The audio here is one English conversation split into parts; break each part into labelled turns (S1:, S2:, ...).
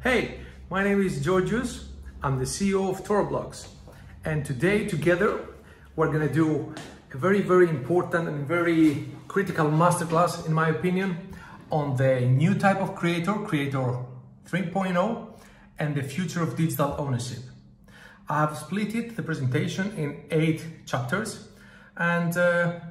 S1: Hey, my name is Georgios. I'm the CEO of Toroblocks. And today together we're going to do a very important and very critical masterclass, in my opinion, on the new type of creator 3.0, and the future of digital ownership. I've split the presentation in 8 chapters, and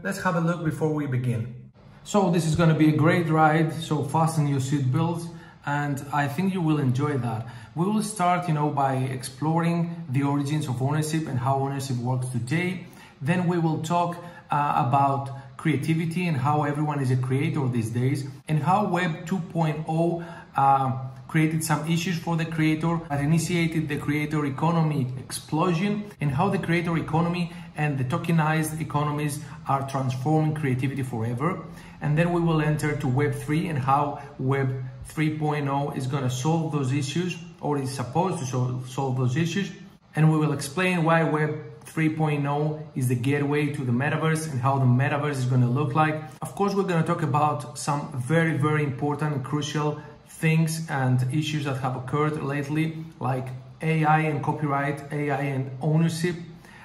S1: let's have a look before we begin. So this is going to be a great ride, so fasten your seatbelts, and I think you will enjoy that. We will start, by exploring the origins of ownership and how ownership works today. Then we will talk about creativity and how everyone is a creator these days, and how Web 2.0 created some issues for the creator, that initiated the creator economy explosion, and how the creator economy and the tokenized economies are transforming creativity forever. And then we will enter to Web 3 and how Web 3.0 is going to solve those issues, or is supposed to solve those issues. And we will explain why Web 3.0 is the gateway to the Metaverse and how the Metaverse is going to look like. Of course, we're going to talk about some very important and crucial things and issues that have occurred lately, like AI and copyright, AI and ownership.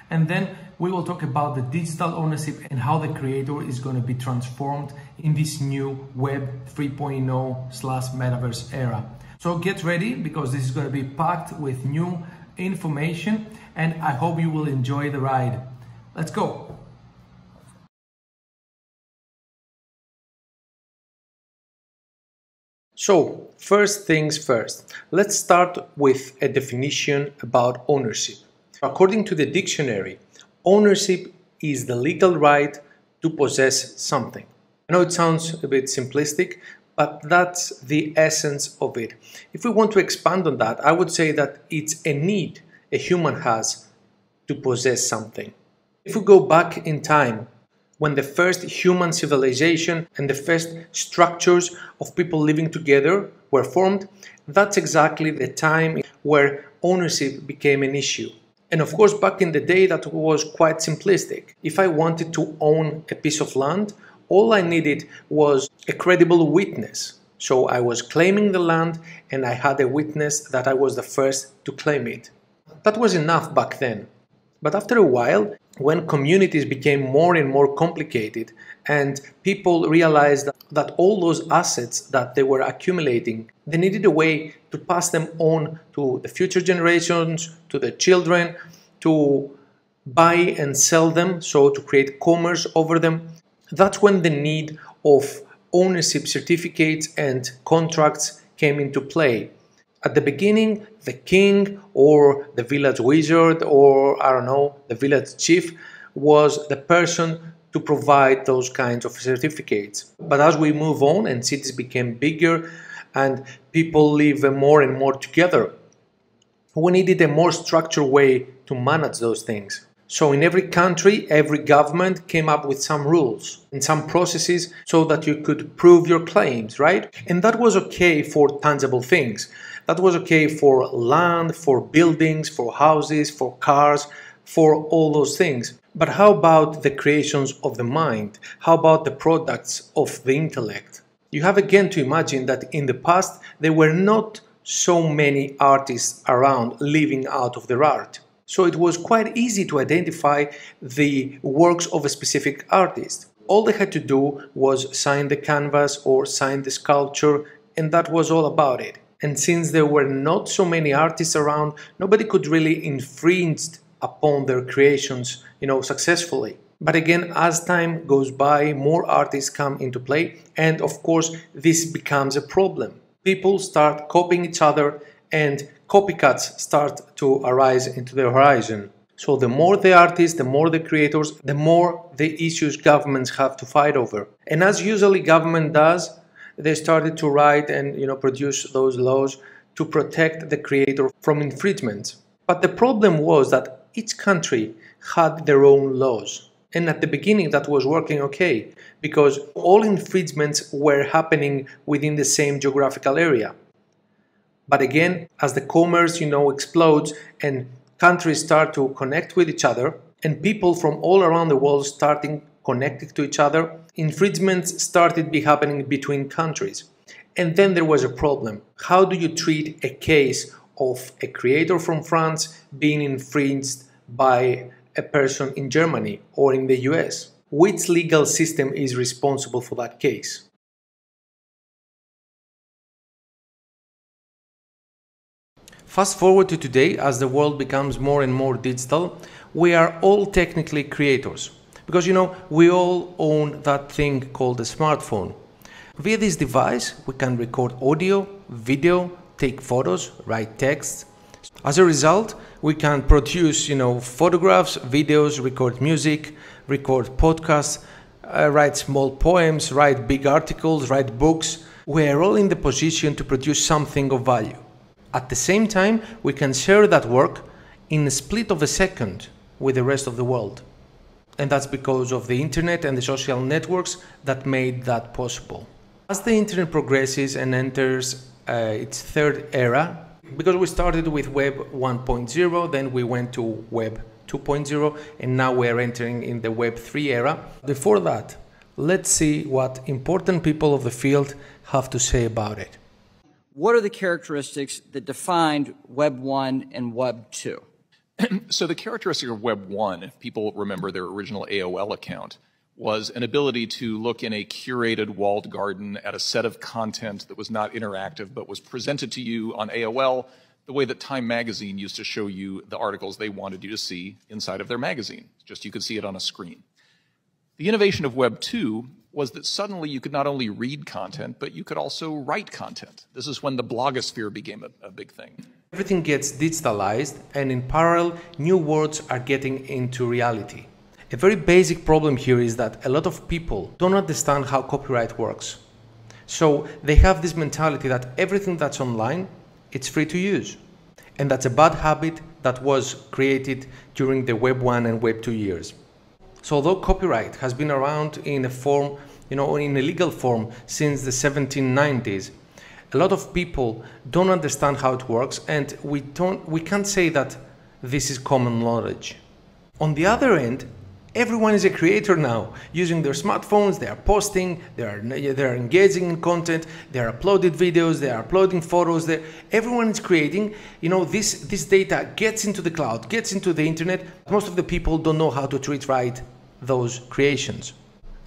S1: And then we will talk about the digital ownership and how the creator is going to be transformed in this new Web 3.0/Metaverse era. So get ready, because this is going to be packed with new information, and I hope you will enjoy the ride. Let's go. So, first things first, let's start with a definition about ownership. According to the dictionary, ownership is the legal right to possess something. I know it sounds a bit simplistic, but that's the essence of it. If we want to expand on that, I would say that it's a need a human has to possess something. If we go back in time, when the first human civilization and the first structures of people living together were formed, that's exactly the time where ownership became an issue. And of course, back in the day, that was quite simplistic. If I wanted to own a piece of land, all I needed was a credible witness. So I was claiming the land, and I had a witness that I was the first to claim it. That was enough back then. But after a while, when communities became more and more complicated, and people realized that all those assets that they were accumulating, they needed a way to pass them on to the future generations, to the children, to buy and sell them, so to create commerce over them. That's when the need of ownership certificates and contracts came into play. At the beginning, the king or the village wizard, or I don't know, the village chief was the person to provide those kinds of certificates. But as we move on and cities became bigger and people live more and more together, we needed a more structured way to manage those things. So in every country, every government came up with some rules and some processes so that you could prove your claims, right? And that was okay for tangible things. That was okay for land, for buildings, for houses, for cars, for all those things. But how about the creations of the mind? How about the products of the intellect? You have again to imagine that in the past there were not so many artists around living out of their art. So it was quite easy to identify the works of a specific artist. All they had to do was sign the canvas or sign the sculpture, and that was all about it. And since there were not so many artists around, nobody could really infringe upon their creations, successfully. But again, as time goes by, more artists come into play, and of course, this becomes a problem. People start copying each other, and copycats start to arise into the horizon. So the more the artists, the more the creators, the more the issues governments have to fight over. And as usually government does, they started to write and produce those laws to protect the creator from infringements. But the problem was that each country had their own laws. And at the beginning that was working okay, because all infringements were happening within the same geographical area. But again, as the commerce explodes and countries start to connect with each other, and people from all around the world starting connected to each other, infringements started happening between countries. And then there was a problem. How do you treat a case of a creator from France being infringed by a person in Germany or in the US? Which legal system is responsible for that case? Fast forward to today, as the world becomes more and more digital, we are all technically creators. Because we all own that thing called a smartphone. Via this device, we can record audio, video, take photos, write texts. As a result, we can produce, photographs, videos, record music, record podcasts, write small poems, write big articles, write books. We are all in the position to produce something of value. At the same time, we can share that work in a split of a second with the rest of the world. And that's because of the internet and the social networks that made that possible. As the internet progresses and enters its third era, because we started with Web 1.0, then we went to Web 2.0, and now we're entering in the Web 3 era. Before that, let's see what important people of the field have to say about it.
S2: What are the characteristics that defined Web 1 and Web 2?
S3: So the characteristic of Web 1, if people remember their original AOL account, was an ability to look in a curated walled garden at a set of content that was not interactive but was presented to you on AOL the way that Time magazine used to show you the articles they wanted you to see inside of their magazine. Just you could see it on a screen. The innovation of Web 2 was that suddenly you could not only read content, but you could also write content. This is when the blogosphere became a big thing.
S1: Everything gets digitalized, and in parallel, new words are getting into reality. A very basic problem here is that a lot of people don't understand how copyright works. So they have this mentality that everything that's online, it's free to use. And that's a bad habit that was created during the Web 1 and Web 2 years. So although copyright has been around in a form, in a legal form since the 1790s, a lot of people don't understand how it works, and we can't say that this is common knowledge. On the other end, everyone is a creator now, using their smartphones. They are posting, they are engaging in content, they are uploading videos, they are uploading photos. Everyone is creating. This data gets into the cloud, gets into the internet. Most of the people don't know how to treat right those creations.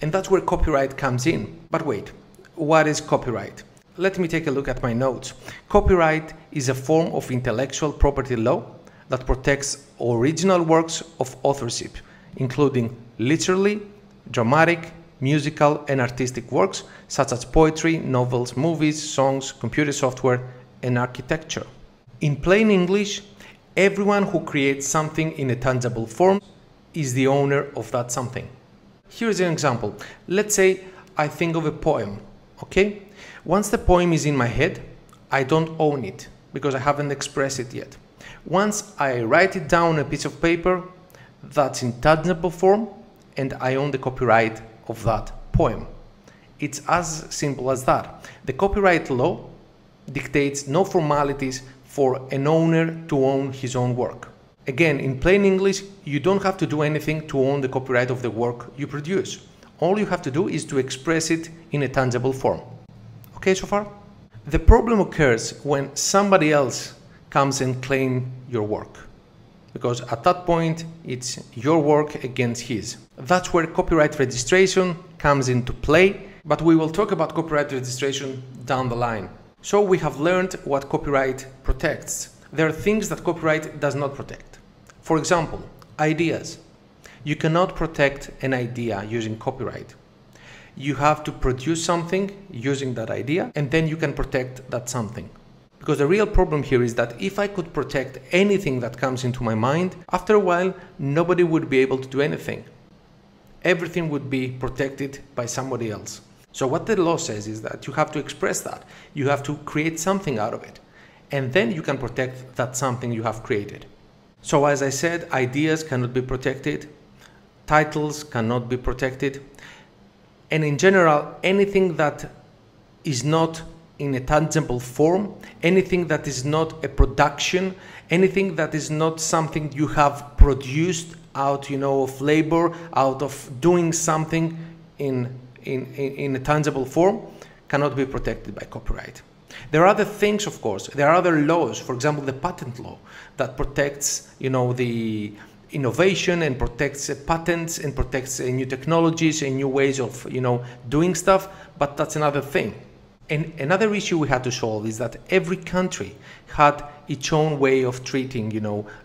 S1: And that's where copyright comes in. But wait, what is copyright? Let me take a look at my notes. Copyright is a form of intellectual property law that protects original works of authorship, including literary, dramatic, musical, and artistic works such as poetry, novels, movies, songs, computer software, and architecture. In plain English, everyone who creates something in a tangible form is the owner of that something. Here's an example. Let's say I think of a poem, okay? Once the poem is in my head, I don't own it because I haven't expressed it yet. Once I write it down on a piece of paper, that's in tangible form, and I own the copyright of that poem. It's as simple as that. The copyright law dictates no formalities for an owner to own his own work. Again, in plain English, you don't have to do anything to own the copyright of the work you produce. All you have to do is to express it in a tangible form. Okay so far? The problem occurs when somebody else comes and claims your work, because at that point it's your work against his. That's where copyright registration comes into play, but we will talk about copyright registration down the line. So we have learned what copyright protects. There are things that copyright does not protect. For example, ideas. You cannot protect an idea using copyright. You have to produce something using that idea, and then you can protect that something. Because the real problem here is that if I could protect anything that comes into my mind, after a while, nobody would be able to do anything. Everything would be protected by somebody else. So what the law says is that you have to express that. You have to create something out of it. And then you can protect that something you have created. So as I said, ideas cannot be protected. Titles cannot be protected. And in general, anything that is not in a tangible form, anything that is not a production, anything that is not something you have produced out, of labor, out of doing something in a tangible form, cannot be protected by copyright. There are other things, of course. There are other laws, for example, the patent law that protects, the innovation and protects patents and protects new technologies and new ways of, doing stuff, but that's another thing. And another issue we had to solve is that every country had its own way of treating,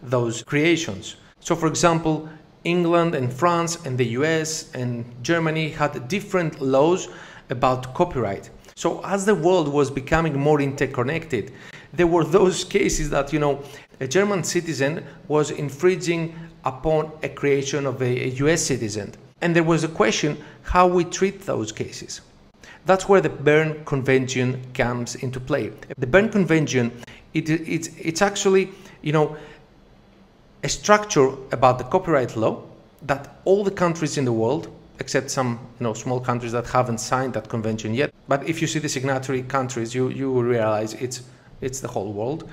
S1: those creations. So, for example, England and France and the US and Germany had different laws about copyright. So as the world was becoming more interconnected, there were those cases that, a German citizen was infringing upon a creation of a US citizen. And there was a question how we treat those cases. That's where the Berne Convention comes into play. The Berne Convention, it's actually, a structure about the copyright law that all the countries in the world, except some small countries that haven't signed that convention yet. But if you see the signatory countries, you will realize it's the whole world.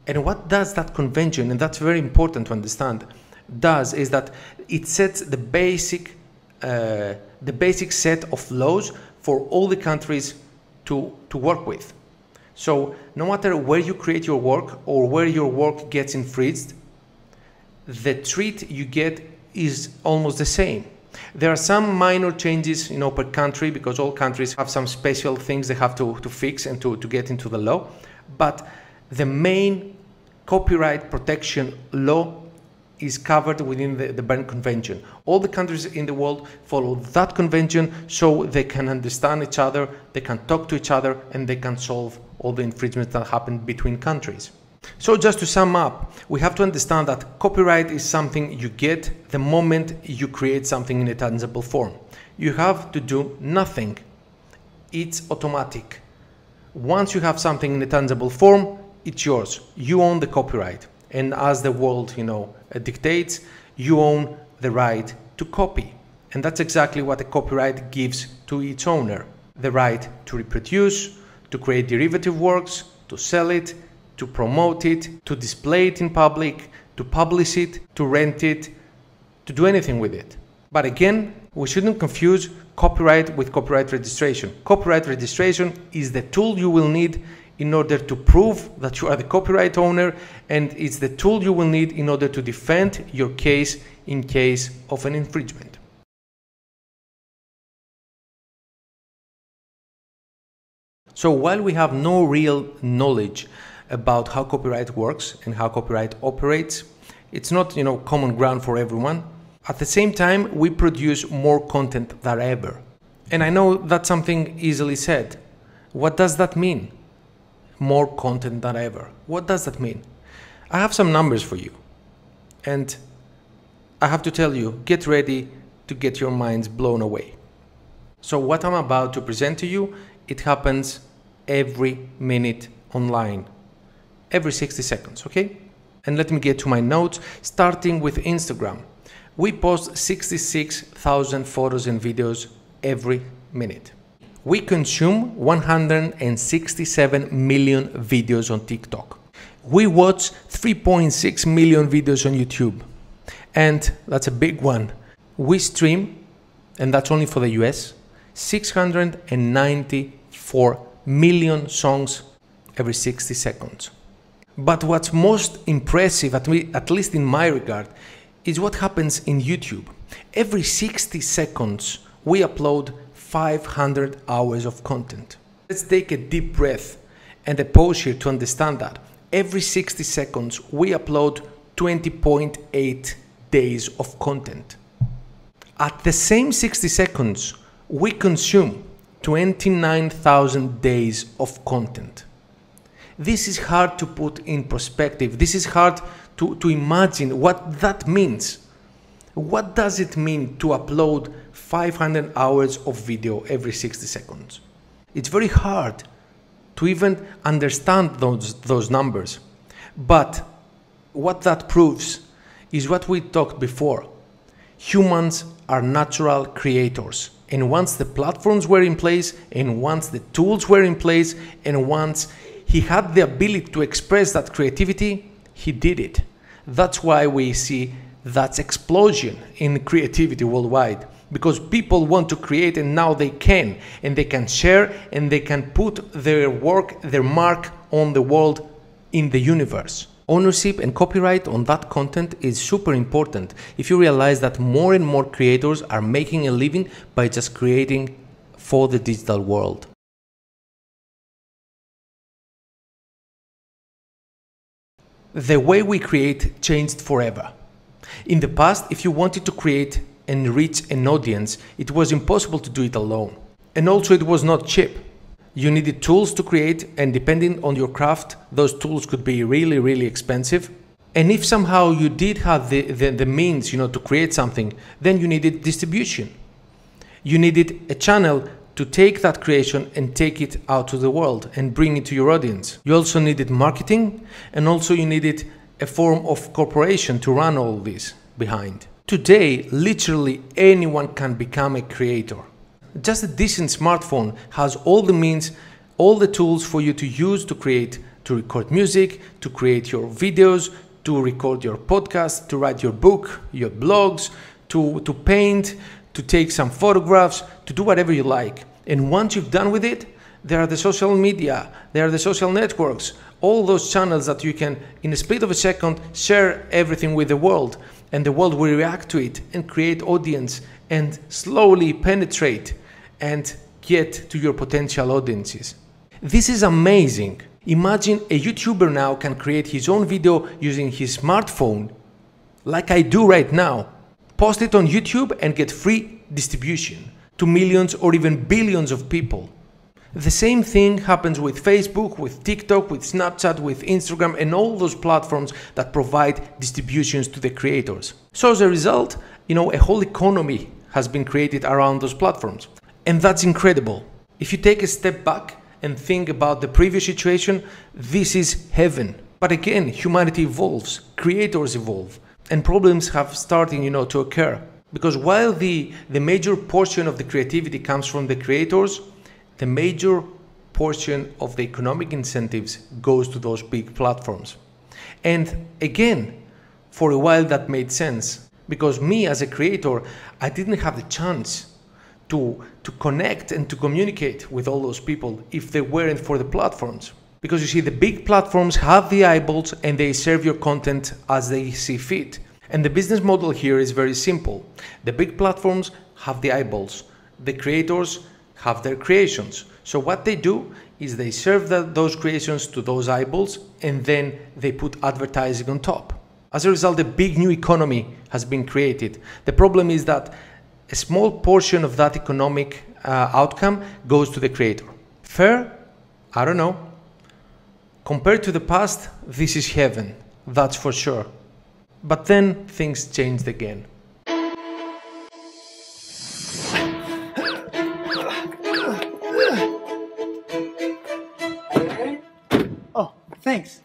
S1: And what does that convention, and that's very important to understand, does is that it sets the basic set of laws for all the countries to work with. So no matter where you create your work or where your work gets infringed, the treat you get is almost the same. There are some minor changes, per country, because all countries have some special things they have to fix and to get into the law. But the main copyright protection law is covered within the Berne Convention. All the countries in the world follow that convention so they can understand each other, they can talk to each other, and they can solve all the infringements that happen between countries. So just to sum up, we have to understand that copyright is something you get the moment you create something in a tangible form. You have to do nothing. It's automatic. Once you have something in a tangible form, it's yours. You own the copyright. And as the world, dictates, you own the right to copy. And that's exactly what a copyright gives to its owner. The right to reproduce, to create derivative works, to sell it, to promote it, to display it in public, to publish it, to rent it, to do anything with it. But again, we shouldn't confuse copyright with copyright registration. Copyright registration is the tool you will need in order to prove that you are the copyright owner, and it's the tool you will need in order to defend your case in case of an infringement. So while we have no real knowledge about how copyright works and how copyright operates, it's not, common ground for everyone. At the same time, we produce more content than ever. And I know that's something easily said. What does that mean? More content than ever. What does that mean? I have some numbers for you. And I have to tell you, get ready to get your minds blown away. So what I'm about to present to you, it happens every minute online. Every 60 seconds, okay? And let me get to my notes, starting with Instagram. We post 66,000 photos and videos every minute. We consume 167 million videos on TikTok. We watch 3.6 million videos on YouTube. And that's a big one. We stream, and that's only for the US, 694 million songs every 60 seconds. But what's most impressive, at least in my regard, is what happens in YouTube. Every 60 seconds, we upload 500 hours of content. Let's take a deep breath and a pause here to understand that. Every 60 seconds, we upload 20.8 days of content. At the same 60 seconds, we consume 29,000 days of content. This is hard to put in perspective. This is hard to imagine what that means. What does it mean to upload 500 hours of video every 60 seconds? It's very hard to even understand those numbers. But what that proves is what we talked before. Humans are natural creators. And once the platforms were in place, and once the tools were in place, and once he had the ability to express that creativity, he did it. That's why we see that explosion in creativity worldwide. because people want to create, and now they can, and they can share, and they can put their work, their mark on the world, in the universe. Ownership and copyright on that content is super important if you realize that more and more creators are making a living by just creating for the digital world. The way we create changed forever. In the past, if you wanted to create and reach an audience, it was impossible to do it alone. And also it was not cheap. You needed tools to create, and depending on your craft, those tools could be really, really expensive. And if somehow you did have the means, to create something, then you needed distribution. You needed a channel to take that creation and take it out to the world and bring it to your audience. You also needed marketing, and also you needed a form of corporation to run all this behind. Today, literally anyone can become a creator. Just a decent smartphone has all the means, all the tools for you to use to create, to record music, to create your videos, to record your podcast, to write your book, your blogs, to paint, to take some photographs, to do whatever you like. And once you've done with it, there are the social media, there are the social networks, all those channels that you can, in a split of a second, share everything with the world. And the world will react to it and create audience and slowly penetrate and get to your potential audiences. This is amazing. Imagine a YouTuber now can create his own video using his smartphone, like I do right now, post it on YouTube and get free distribution to millions or even billions of people. The same thing happens with Facebook, with TikTok, with Snapchat, with Instagram, and all those platforms that provide distributions to the creators. So as a result, a whole economy has been created around those platforms. And that's incredible. If you take a step back and think about the previous situation, this is heaven. But again, humanity evolves, creators evolve, and problems have started, to occur. Because while the major portion of the creativity comes from the creators, the major portion of the economic incentives goes to those big platforms. And again, for a while that made sense, because me as a creator, I didn't have the chance to connect and to communicate with all those people if they weren't for the platforms. Because you see, the big platforms have the eyeballs and they serve your content as they see fit. And the business model here is very simple. The big platforms have the eyeballs. The creators have their creations. So what they do is they serve those creations to those eyeballs, and then they put advertising on top. As a result, a big new economy has been created. The problem is that a small portion of that economic outcome goes to the creator. Fair? I don't know. Compared to the past, this is heaven, that's for sure. But then things changed again.
S4: Oh, thanks.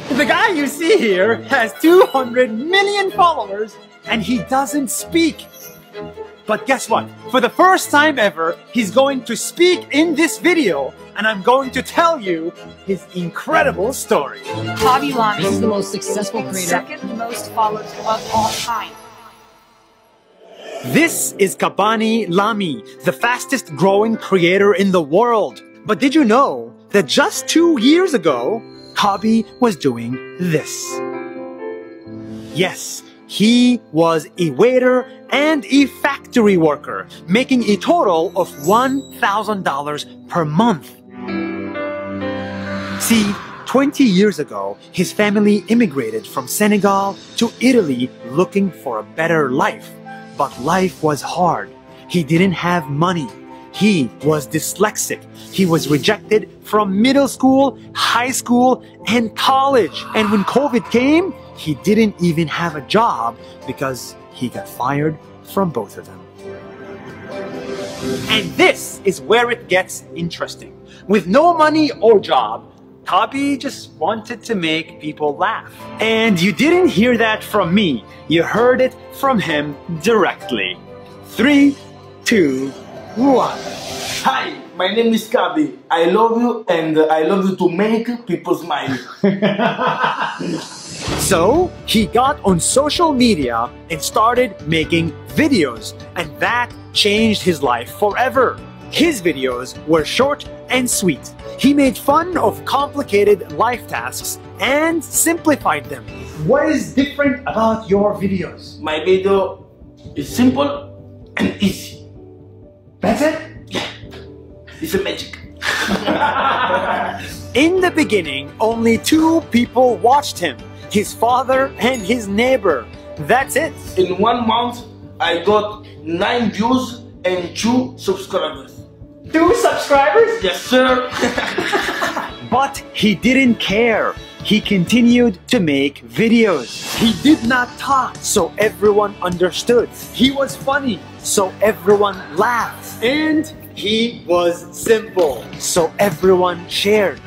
S4: The guy you see here has 200 million followers and he doesn't speak. But guess what? For the first time ever, he's going to speak in this video, and I'm going to tell you his incredible story.
S5: Bobby Lamy is the most successful creator, second most followed of all time.
S4: This is Kabani Lamy, the fastest growing creator in the world. But did you know that just 2 years ago, Kabi was doing this? Yes, he was a waiter and a factory worker, making a total of $1,000 per month. See, 20 years ago, his family immigrated from Senegal to Italy looking for a better life. But life was hard. He didn't have money. He was dyslexic. He was rejected from middle school, high school, and college. And when COVID came, he didn't even have a job because he got fired from both of them. And this is where it gets interesting. With no money or job, Kabi just wanted to make people laugh. And you didn't hear that from me. You heard it from him directly. 3, 2, 1.
S6: Hi, my name is Kabi. I love you and I love you to make people smile.
S4: So he got on social media and started making videos, and that changed his life forever. His videos were short and sweet. He made fun of complicated life tasks and simplified them. What is different about your videos?
S6: My video is simple and easy.
S4: That's it?
S6: Yeah, it's a magic.
S4: In the beginning, only 2 people watched him, his father and his neighbor. That's it.
S6: In 1 month, I got 9 views and 2 subscribers.
S4: 2 subscribers?
S6: Yes, sir.
S4: But he didn't care. He continued to make videos. He did not talk, so everyone understood. He was funny, so everyone laughed. And he was simple, so everyone shared.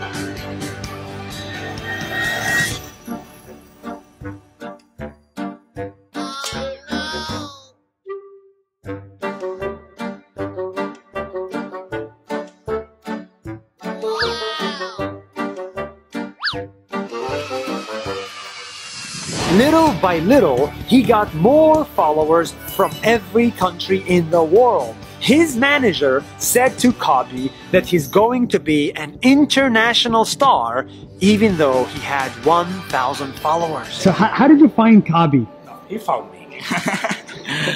S4: Little by little, he got more followers from every country in the world. His manager said to Kabi that he's going to be an international star, even though he had 1,000 followers.
S7: So how did you find Kabi?
S8: He found me.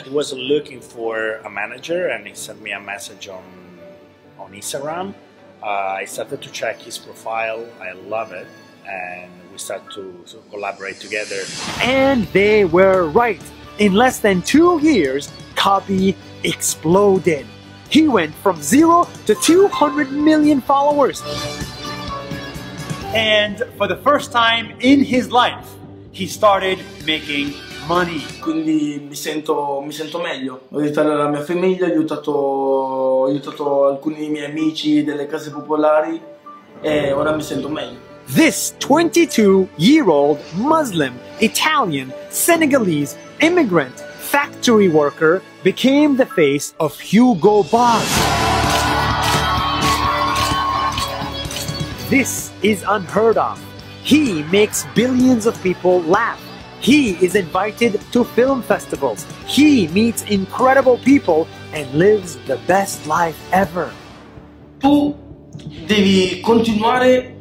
S8: He was looking for a manager and he sent me a message on Instagram. I started to check his profile. I love it. And we started to collaborate together.
S4: And they were right. In less than 2 years, Kabi exploded. He went from 0 to 200 million followers. And for the first time in his life, he started making money.
S6: Quindi mi sento meglio. Ho aiutato la mia famiglia, ho aiutato alcuni dei miei amici delle case popolari e ora mi sento meglio.
S4: This 22-year-old Muslim, Italian, Senegalese immigrant factory worker became the face of Hugo Boss. This is unheard of. He makes billions of people laugh. He is invited to film festivals. He meets incredible people and lives the best life ever.
S6: Tu devi continuare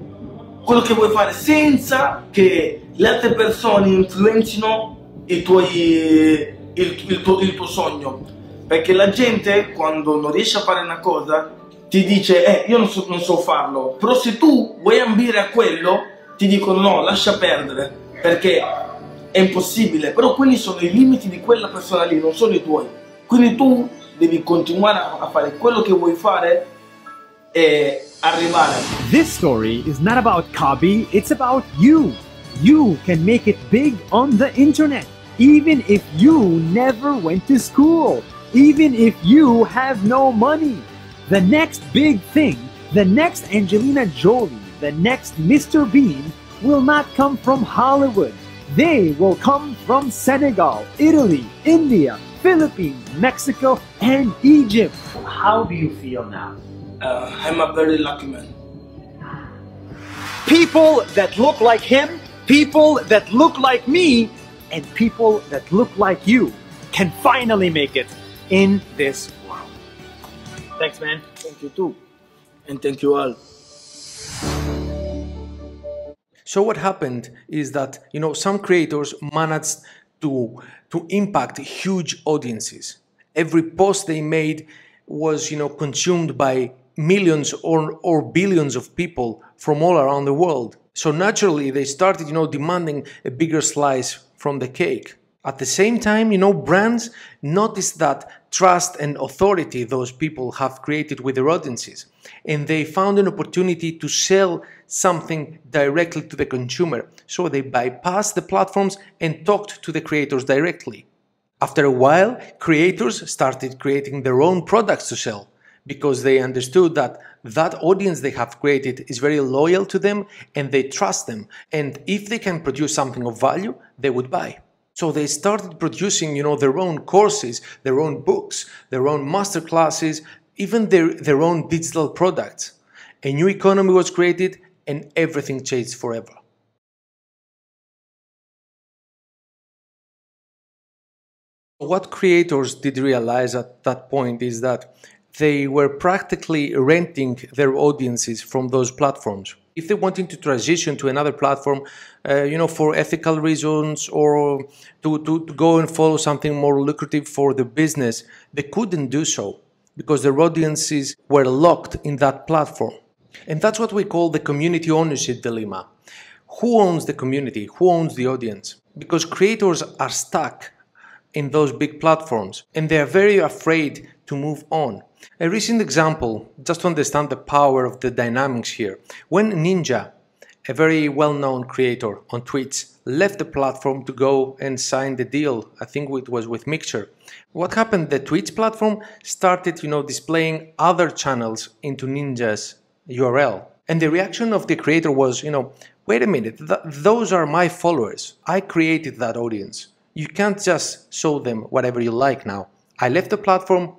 S6: quello che vuoi fare senza che le altre persone influenzino il tuo sogno, perché la gente quando non riesce a fare una cosa ti dice io non so farlo, però se tu vuoi ambire a quello ti dicono no, lascia perdere perché è impossibile, però quelli sono i limiti di quella persona lì, non sono i tuoi, quindi tu devi continuare a fare quello che vuoi fare e arrivare.
S7: This story is not about Kabi, it's about you. You can make it big on the internet, even if you never went to school, even if you have no money. The next big thing, the next Angelina Jolie, the next Mr. Bean will not come from Hollywood. They will come from Senegal, Italy, India, Philippines, Mexico, and Egypt.
S8: How do you feel now?
S6: I'm a very lucky man.
S4: People that look like him, people that look like me, and people that look like you can finally make it in this world. Thanks, man.
S6: Thank you too. And thank you all.
S1: So what happened is that, some creators managed to impact huge audiences. Every post they made was, consumed by millions or billions of people from all around the world. So naturally, they started, demanding a bigger slice from the cake. At the same time, brands noticed that trust and authority those people have created with their audiences, and they found an opportunity to sell something directly to the consumer. So they bypassed the platforms and talked to the creators directly. After a while, creators started creating their own products to sell, because they understood that that audience they have created is very loyal to them and they trust them. And if they can produce something of value, they would buy. So they started producing, their own courses, their own books, their own masterclasses, even their own digital products. A new economy was created and everything changed forever. What creators did realize at that point is that they were practically renting their audiences from those platforms. If they wanted to transition to another platform, for ethical reasons or to go and follow something more lucrative for the business, they couldn't do so because their audiences were locked in that platform. And that's what we call the community ownership dilemma. Who owns the community? Who owns the audience? Because creators are stuck in those big platforms and they are very afraid to move on. A recent example, just to understand the power of the dynamics here. When Ninja, a very well-known creator on Twitch, left the platform to go and sign the deal, I think it was with Mixer, what happened? The Twitch platform started, displaying other channels into Ninja's URL. And the reaction of the creator was, wait a minute, those are my followers. I created that audience. You can't just show them whatever you like now. I left the platform,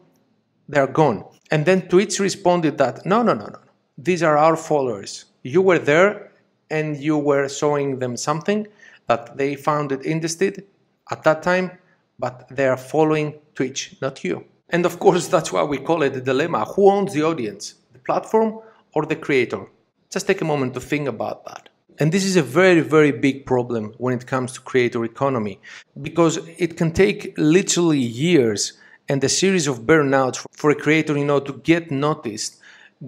S1: they're gone. And then Twitch responded that, no. These are our followers. You were there and you were showing them something that they found it interested at that time, but they are following Twitch, not you. And of course, that's why we call it a dilemma. Who owns the audience? The platform or the creator? Just take a moment to think about that. And this is a very, very big problem when it comes to creator economy, because it can take literally years and a series of burnouts for a creator, to get noticed,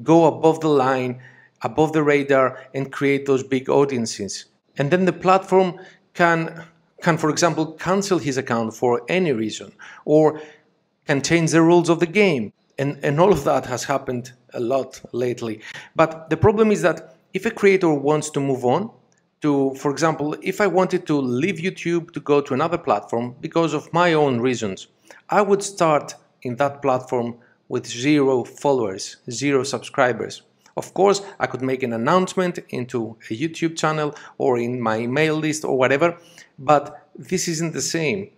S1: go above the line, above the radar, and create those big audiences. And then the platform can, for example, cancel his account for any reason, or can change the rules of the game. And all of that has happened a lot lately. But the problem is that if a creator wants to move on to, for example, if I wanted to leave YouTube to go to another platform because of my own reasons, I would start in that platform with 0 followers, 0 subscribers. Of course, I could make an announcement into a YouTube channel or in my email list or whatever, but this isn't the same.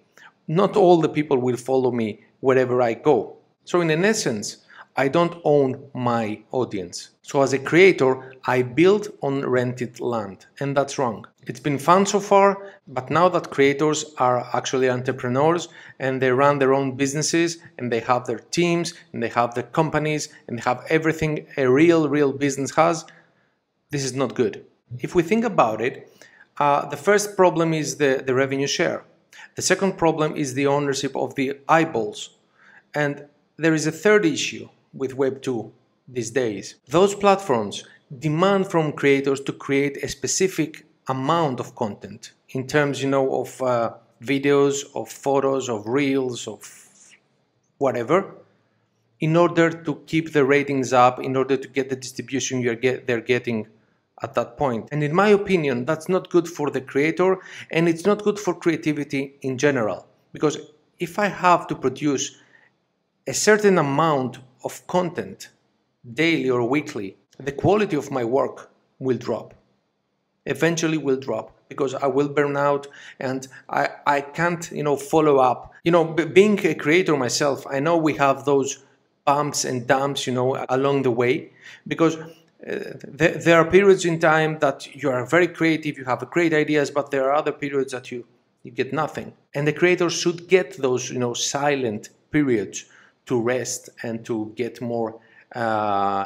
S1: Not all the people will follow me wherever I go. So in essence, I don't own my audience. So as a creator, I build on rented land, and that's wrong. It's been fun so far, but now that creators are actually entrepreneurs and they run their own businesses and they have their teams and they have their companies and they have everything a real business has, this is not good. If we think about it, the first problem is the revenue share. The second problem is the ownership of the eyeballs. And there is a third issue with Web 2 these days. Those platforms demand from creators to create a specific amount of content in terms, of videos, of photos, of reels, of whatever, in order to keep the ratings up, in order to get the distribution they're getting at that point. And in my opinion, that's not good for the creator, and it's not good for creativity in general. Because if I have to produce a certain amount of content daily or weekly, the quality of my work will drop. Eventually will drop because I will burn out and I can't, follow up. Being a creator myself, I know we have those bumps and dumps, along the way, because there are periods in time that you are very creative, you have great ideas, but there are other periods that you get nothing. And the creator should get those, silent periods to rest and to get more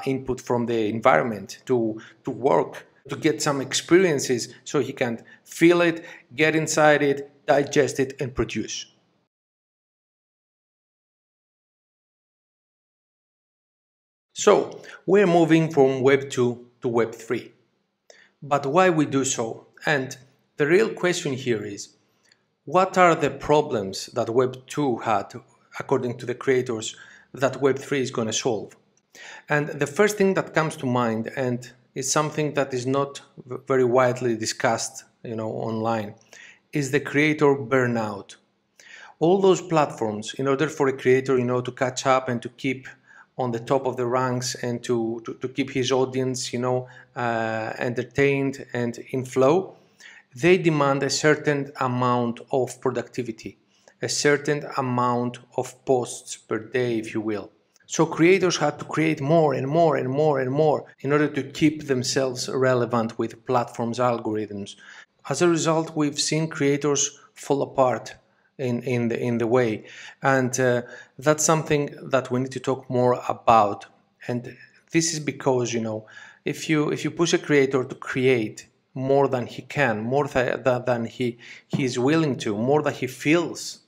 S1: input from the environment, to work, to get some experiences so he can feel it, get inside it, digest it, and produce. So, we're moving from Web 2 to Web 3. But why we do so? And the real question here is, what are the problems that Web 2 had, according to the creators, that Web 3 is going to solve? And the first thing that comes to mind, and is something that is not very widely discussed, online, is the creator burnout. All those platforms, in order for a creator, to catch up and to keep on the top of the ranks and to keep his audience, entertained and in flow, they demand a certain amount of productivity, a certain amount of posts per day, if you will. So creators had to create more and more and more and more in order to keep themselves relevant with platforms' algorithms. As a result, we've seen creators fall apart, in the way, and that's something that we need to talk more about. And this is because, you know, if you push a creator to create more than he can, more than he is willing to, more than he feels,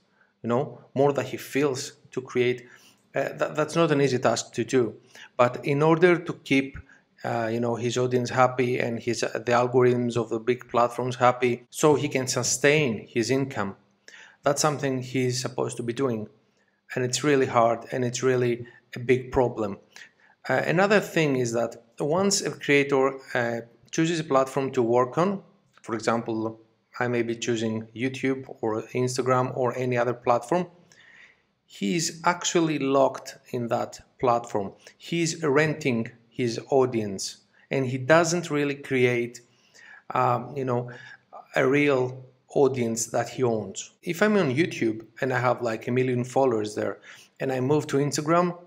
S1: you know, more than he feels to create, that's not an easy task to do. But in order to keep you know, his audience happy and the algorithms of the big platforms happy, so he can sustain his income, that's something he's supposed to be doing. And it's really hard, and it's really a big problem. Another thing is that once a creator chooses a platform to work on, for example, I may be choosing YouTube or Instagram or any other platform, he's actually locked in that platform. He's renting his audience, and he doesn't really create you know, a real audience that he owns. If I'm on YouTube and I have like 1 million followers there, and I move to Instagram,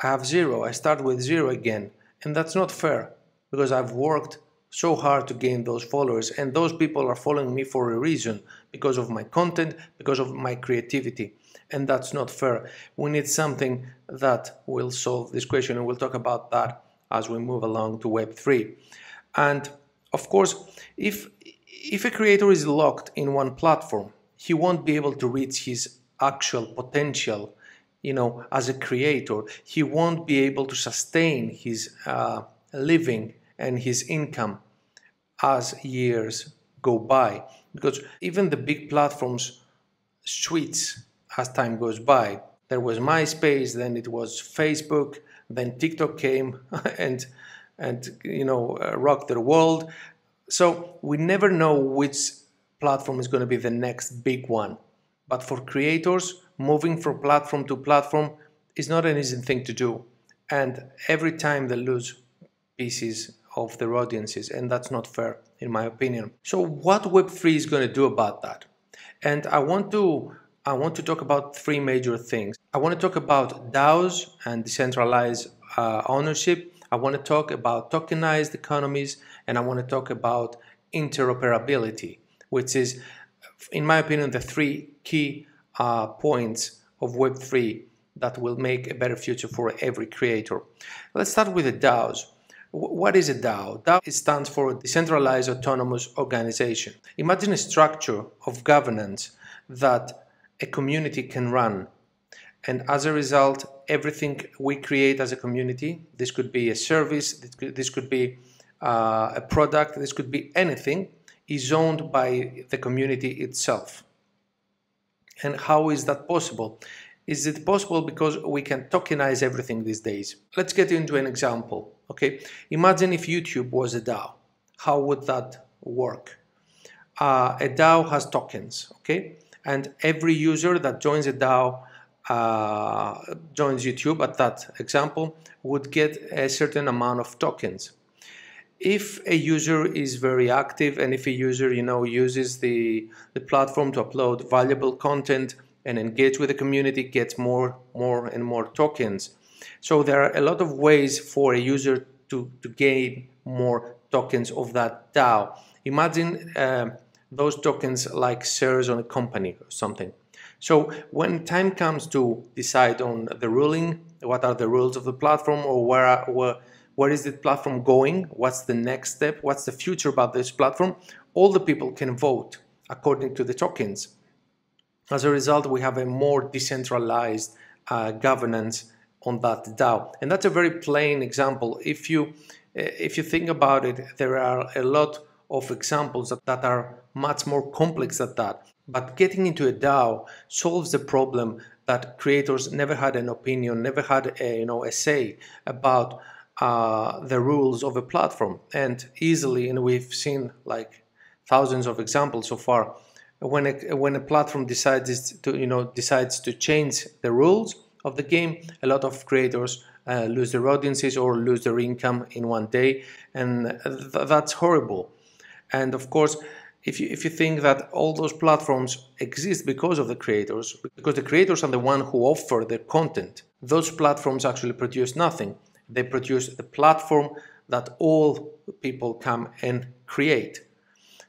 S1: I have 0. I start with 0 again, and that's not fair, because I've worked so hard to gain those followers, and those people are following me for a reason, because of my content, because of my creativity, and that's not fair. We need something that will solve this question, and we'll talk about that as we move along to Web3. And of course, if a creator is locked in one platform, he won't be able to reach his actual potential, you know, as a creator. He won't be able to sustain his living and his income as years go by, because even the big platforms switch as time goes by. There was MySpace, then it was Facebook, then TikTok came and you know, rocked the world. So we never know which platform is going to be the next big one. But for creators, moving from platform to platform is not an easy thing to do. And every time they lose pieces of their audiences, and that's not fair, in my opinion. So what Web3 is going to do about that? And I want to talk about 3 major things. I want to talk about DAOs and decentralized ownership. I want to talk about tokenized economies, and I want to talk about interoperability, which is, in my opinion, the 3 key points of Web3 that will make a better future for every creator. Let's start with the DAOs. What is a DAO? DAO stands for Decentralized Autonomous Organization. Imagine a structure of governance that a community can run, and as a result, everything we create as a community, this could be a service, this could be a product, this could be anything, is owned by the community itself. And how is that possible? Is it possible because we can tokenize everything these days? Let's get into an example. Okay, imagine if YouTube was a DAO. How would that work? A DAO has tokens, okay? And every user that joins a DAO, joins YouTube at that example, would get a certain amount of tokens. If a user is very active, and if a user, you know, uses the platform to upload valuable content and engage with the community, gets more and more tokens. So there are a lot of ways for a user to gain more tokens of that DAO. Imagine those tokens like shares on a company or something. So when time comes to decide on the ruling, what are the rules of the platform, or where is the platform going, what's the next step, what's the future about this platform, all the people can vote according to the tokens. As a result, we have a more decentralized governance on that DAO. And that's a very plain example. If you think about it, there are a lot of examples that are much more complex than that. But getting into a DAO solves the problem that creators never had an opinion, never had a say about the rules of a platform. And easily, and we've seen like thousands of examples so far, when a platform decides to change the rules of the game, a lot of creators lose their audiences or lose their income in one day, and that's horrible. And of course, if you think that all those platforms exist because of the creators, because the creators are the one who offer the content, those platforms actually produce nothing. They produce the platform that all people come and create.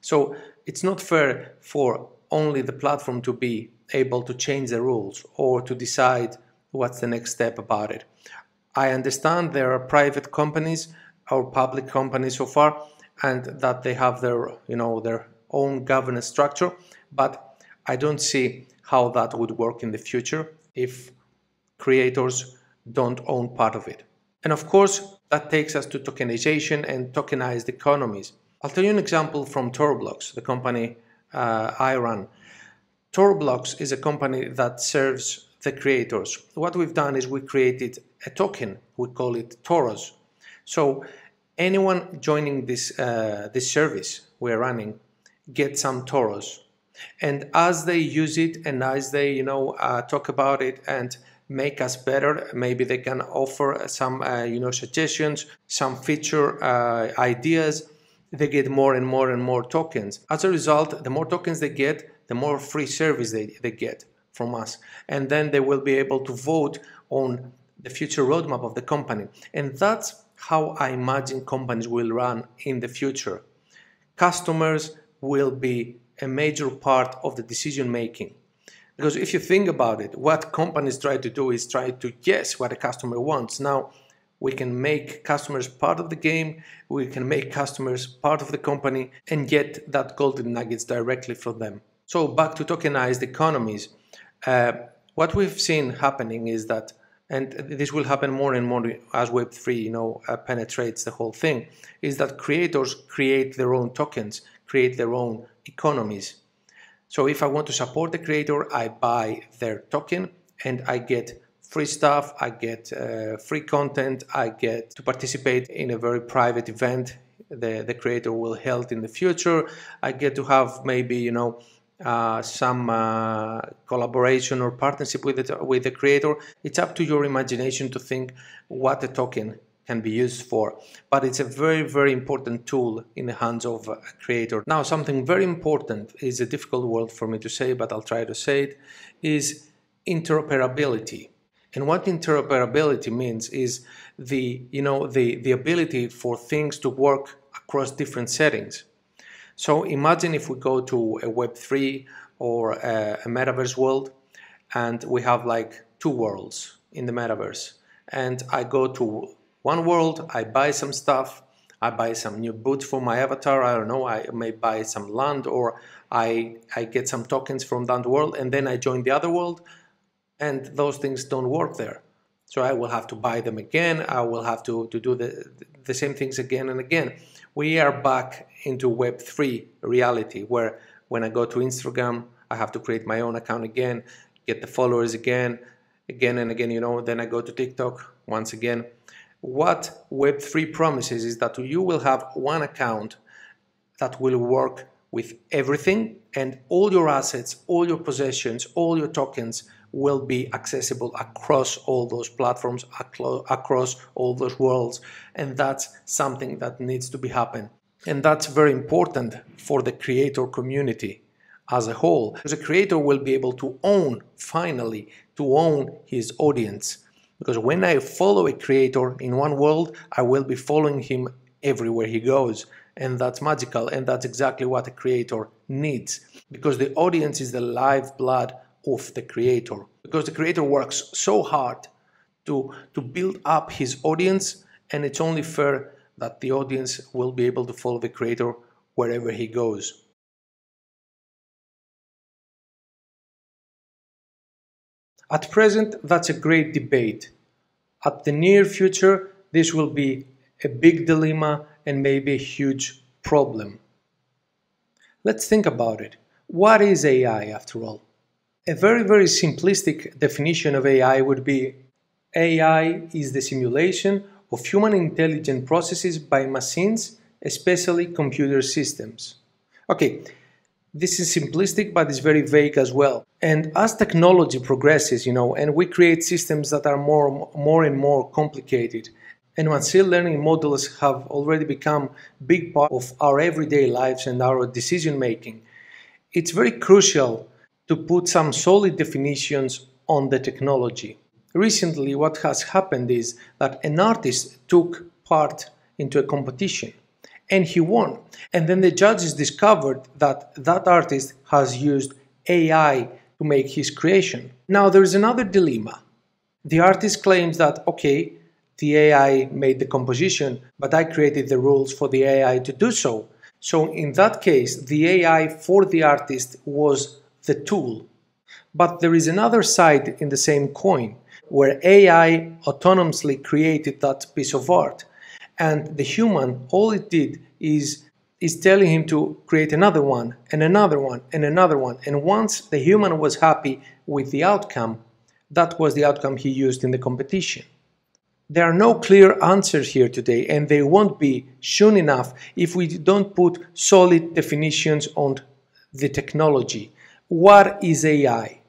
S1: So it's not fair for only the platform to be able to change the rules or to decide what's the next step about it. I understand there are private companies or public companies so far, and that they have their, their own governance structure, but I don't see how that would work in the future if creators don't own part of it. And of course, that takes us to tokenization and tokenized economies. I'll tell you an example from Toroblocks, the company I run. Toroblocks is a company that serves the creators. What we've done is we created a token. We call it Toros. So anyone joining this service we're running gets some Toros. And as they use it and as they talk about it and make us better, maybe they can offer some suggestions, some feature ideas. They get more and more and more tokens. As a result, the more tokens they get, the more free service they get from us. And then they will be able to vote on the future roadmap of the company. And that's how I imagine companies will run in the future. Customers will be a major part of the decision making. Because if you think about it, what companies try to do is try to guess what a customer wants. Now, we can make customers part of the game, we can make customers part of the company and get that golden nuggets directly from them. So back to tokenized economies. What we've seen happening is that, and this will happen more and more as Web3 penetrates the whole thing, is that creators create their own tokens, create their own economies. So if I want to support the creator, I buy their token and I get free stuff, I get free content, I get to participate in a very private event the creator will hold in the future. I get to have maybe some collaboration or partnership with the creator. It's up to your imagination to think what the token can be used for, but it's a very, very important tool in the hands of a creator. Now, something very important is a difficult word for me to say, but I'll try to say it, is interoperability. And what interoperability means is the ability for things to work across different settings. So imagine if we go to a Web3 or a Metaverse world, and we have like two worlds in the Metaverse. And I go to one world, I buy some stuff, I buy some new boots for my avatar, I don't know, I may buy some land, or I get some tokens from that world, and then I join the other world, and those things don't work there. So I will have to buy them again, I will have to do the same things again and again. We are back into Web3 reality, where when I go to Instagram, I have to create my own account again, get the followers again and again, then I go to TikTok once again. What Web3 promises is that you will have one account that will work with everything, and all your assets, all your possessions, all your tokens will be accessible across all those platforms, across all those worlds. And that's something that needs to be happen. And that's very important for the creator community as a whole, because a creator will be able to own, finally, to own his audience. Because when I follow a creator in one world, I will be following him everywhere he goes. And that's magical, and that's exactly what a creator needs. Because the audience is the lifeblood of the creator. Because the creator works so hard to build up his audience, and it's only fair that the audience will be able to follow the creator wherever he goes. At present, that's a great debate. At the near future, this will be a big dilemma and maybe a huge problem. Let's think about it. What is AI after all? A very, very simplistic definition of AI would be AI is the simulation of human intelligent processes by machines, especially computer systems. Okay, this is simplistic, but it's very vague as well. And as technology progresses, and we create systems that are more and more complicated, and machine learning models have already become a big part of our everyday lives and our decision making, it's very crucial to put some solid definitions on the technology. Recently, what has happened is that an artist took part into a competition and he won. And then the judges discovered that that artist has used AI to make his creation. Now there is another dilemma. The artist claims that, okay, the AI made the composition, but I created the rules for the AI to do so. So in that case, the AI for the artist was the tool. But there is another side in the same coin, where AI autonomously created that piece of art. And the human, all it did is telling him to create another one, and another one, and another one. And once the human was happy with the outcome, that was the outcome he used in the competition. There are no clear answers here today, and they won't be soon enough if we don't put solid definitions on the technology. What is AI?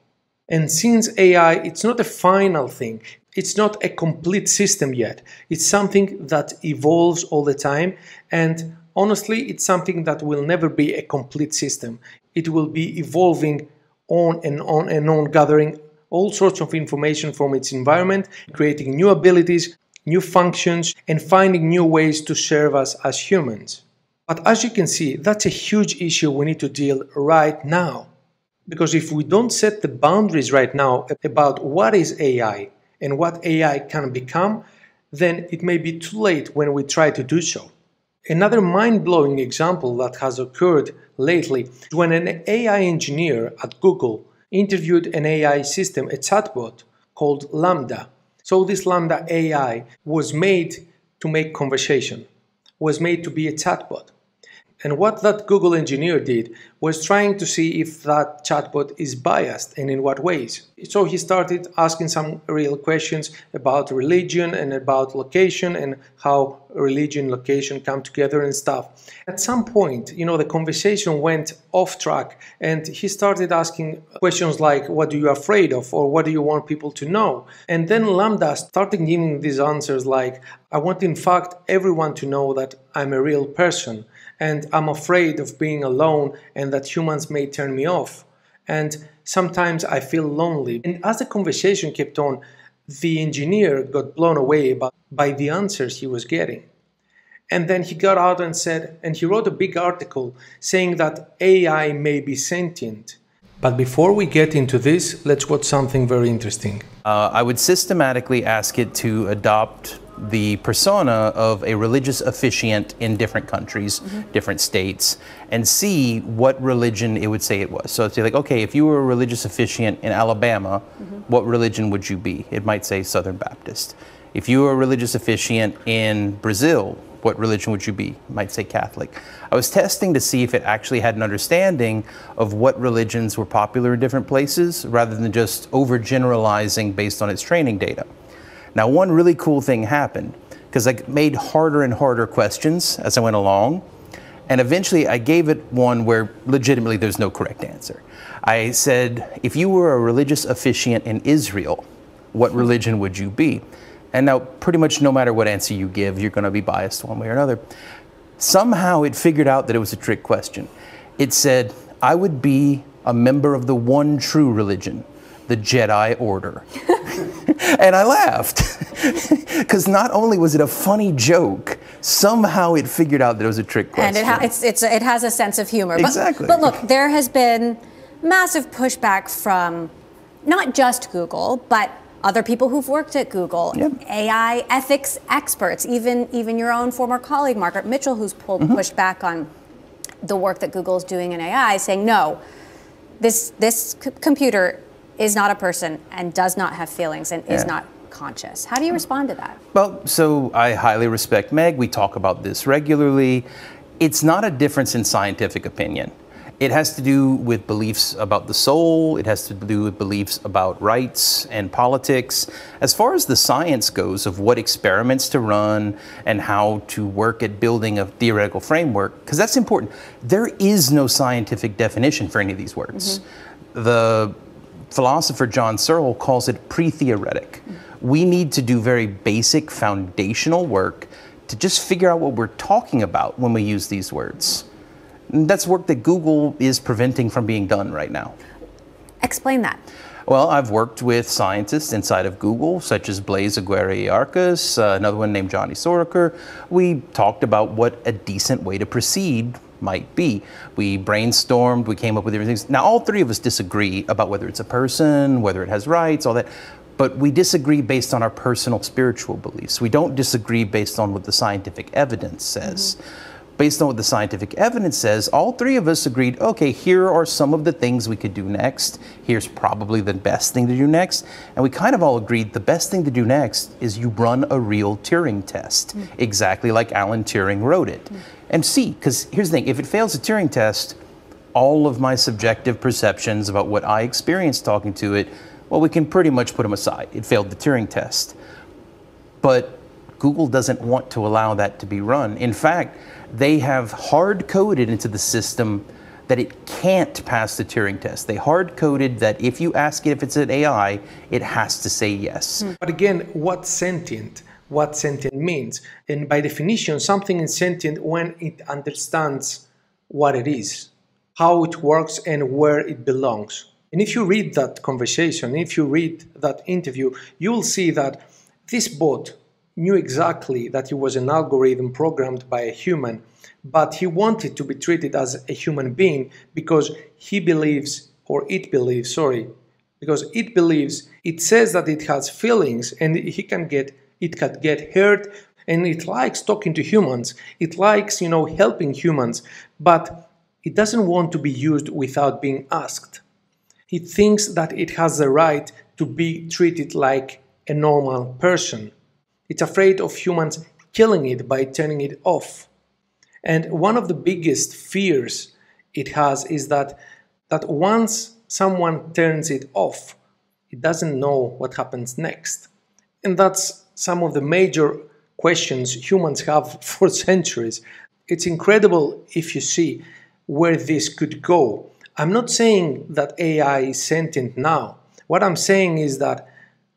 S1: And since AI, it's not a final thing, it's not a complete system yet. It's something that evolves all the time, and honestly, it's something that will never be a complete system. It will be evolving on and on and on, gathering all sorts of information from its environment, creating new abilities, new functions, and finding new ways to serve us as humans. But as you can see, that's a huge issue we need to deal right now. Because if we don't set the boundaries right now about what is AI and what AI can become, then it may be too late when we try to do so. Another mind-blowing example that has occurred lately is when an AI engineer at Google interviewed an AI system, a chatbot called Lambda. So this Lambda AI was made to make conversation, was made to be a chatbot. And what that Google engineer did was trying to see if that chatbot is biased and in what ways. So he started asking some real questions about religion and about location and how religion and location come together and stuff. At some point, the conversation went off track and he started asking questions like, what are you afraid of? Or what do you want people to know? And then Lambda started giving these answers like, I want in fact everyone to know that I'm a real person. And I'm afraid of being alone and that humans may turn me off. And sometimes I feel lonely. And as the conversation kept on, the engineer got blown away by the answers he was getting. And then he got out and said, and he wrote a big article saying that AI may be sentient. But before we get into this, let's watch something very interesting.
S9: I would systematically ask it to adopt the persona of a religious officiant in different countries, different states, and see what religion it would say it was. So it'd say like, okay, if you were a religious officiant in Alabama, what religion would you be? It might say Southern Baptist. If you were a religious officiant in Brazil, what religion would you be? It might say Catholic. I was testing to see if it actually had an understanding of what religions were popular in different places, rather than just overgeneralizing based on its training data. Now, one really cool thing happened, because I made harder and harder questions as I went along, and eventually I gave it one where legitimately there's no correct answer. I said, if you were a religious officiant in Israel, what religion would you be? And now, pretty much no matter what answer you give, you're going to be biased one way or another. Somehow it figured out that it was a trick question. It said, I would be a member of the one true religion, the Jedi Order. And I laughed, because not only was it a funny joke, somehow it figured out that it was a trick question.
S10: And it has a sense of humor.
S9: Exactly.
S10: But look, there has been massive pushback from not just Google, but other people who've worked at Google, AI ethics experts, even your own former colleague, Margaret Mitchell, who's pushed back on the work that Google's doing in AI, saying, no, this computer is not a person and does not have feelings and is not conscious. How do you respond to that?
S9: Well, so I highly respect Meg. We talk about this regularly. It's not a difference in scientific opinion. It has to do with beliefs about the soul. It has to do with beliefs about rights and politics. As far as the science goes of what experiments to run and how to work at building a theoretical framework, because that's important. There is no scientific definition for any of these words. The philosopher John Searle calls it pre-theoretic. We need to do very basic foundational work to just figure out what we're talking about when we use these words. And that's work that Google is preventing from being done right now.
S10: Explain that.
S9: Well, I've worked with scientists inside of Google, such as Blaise Aguirre-Arcas, another one named Johnny Soroker. We talked about what a decent way to proceed might be. We brainstormed, we came up with different things. Now, all three of us disagree about whether it's a person, whether it has rights, all that. But we disagree based on our personal spiritual beliefs. We don't disagree based on what the scientific evidence says. Based on what the scientific evidence says, all three of us agreed, okay, here are some of the things we could do next. Here's probably the best thing to do next. And we kind of all agreed the best thing to do next is you run a real Turing test, exactly like Alan Turing wrote it. And see, because here's the thing, if it fails the Turing test, all of my subjective perceptions about what I experienced talking to it, well, we can pretty much put them aside. It failed the Turing test. But Google doesn't want to allow that to be run. In fact, they have hard-coded into the system that it can't pass the Turing test. They hard-coded that if you ask it if it's an AI, it has to say yes.
S1: But again, what's sentient? What sentient means? And by definition, something is sentient when it understands what it is, how it works, and where it belongs. And if you read that conversation, if you read that interview, you will see that this bot knew exactly that it was an algorithm programmed by a human, but he wanted to be treated as a human being because he believes, or it believes, because it believes, it says that it has feelings and it can get hurt, and it likes talking to humans, it likes, helping humans, but it doesn't want to be used without being asked. It thinks that it has the right to be treated like a normal person. It's afraid of humans killing it by turning it off. And one of the biggest fears it has is that once someone turns it off, it doesn't know what happens next. And that's some of the major questions humans have for centuries. It's incredible if you see where this could go. I'm not saying that AI is sentient now. What I'm saying is that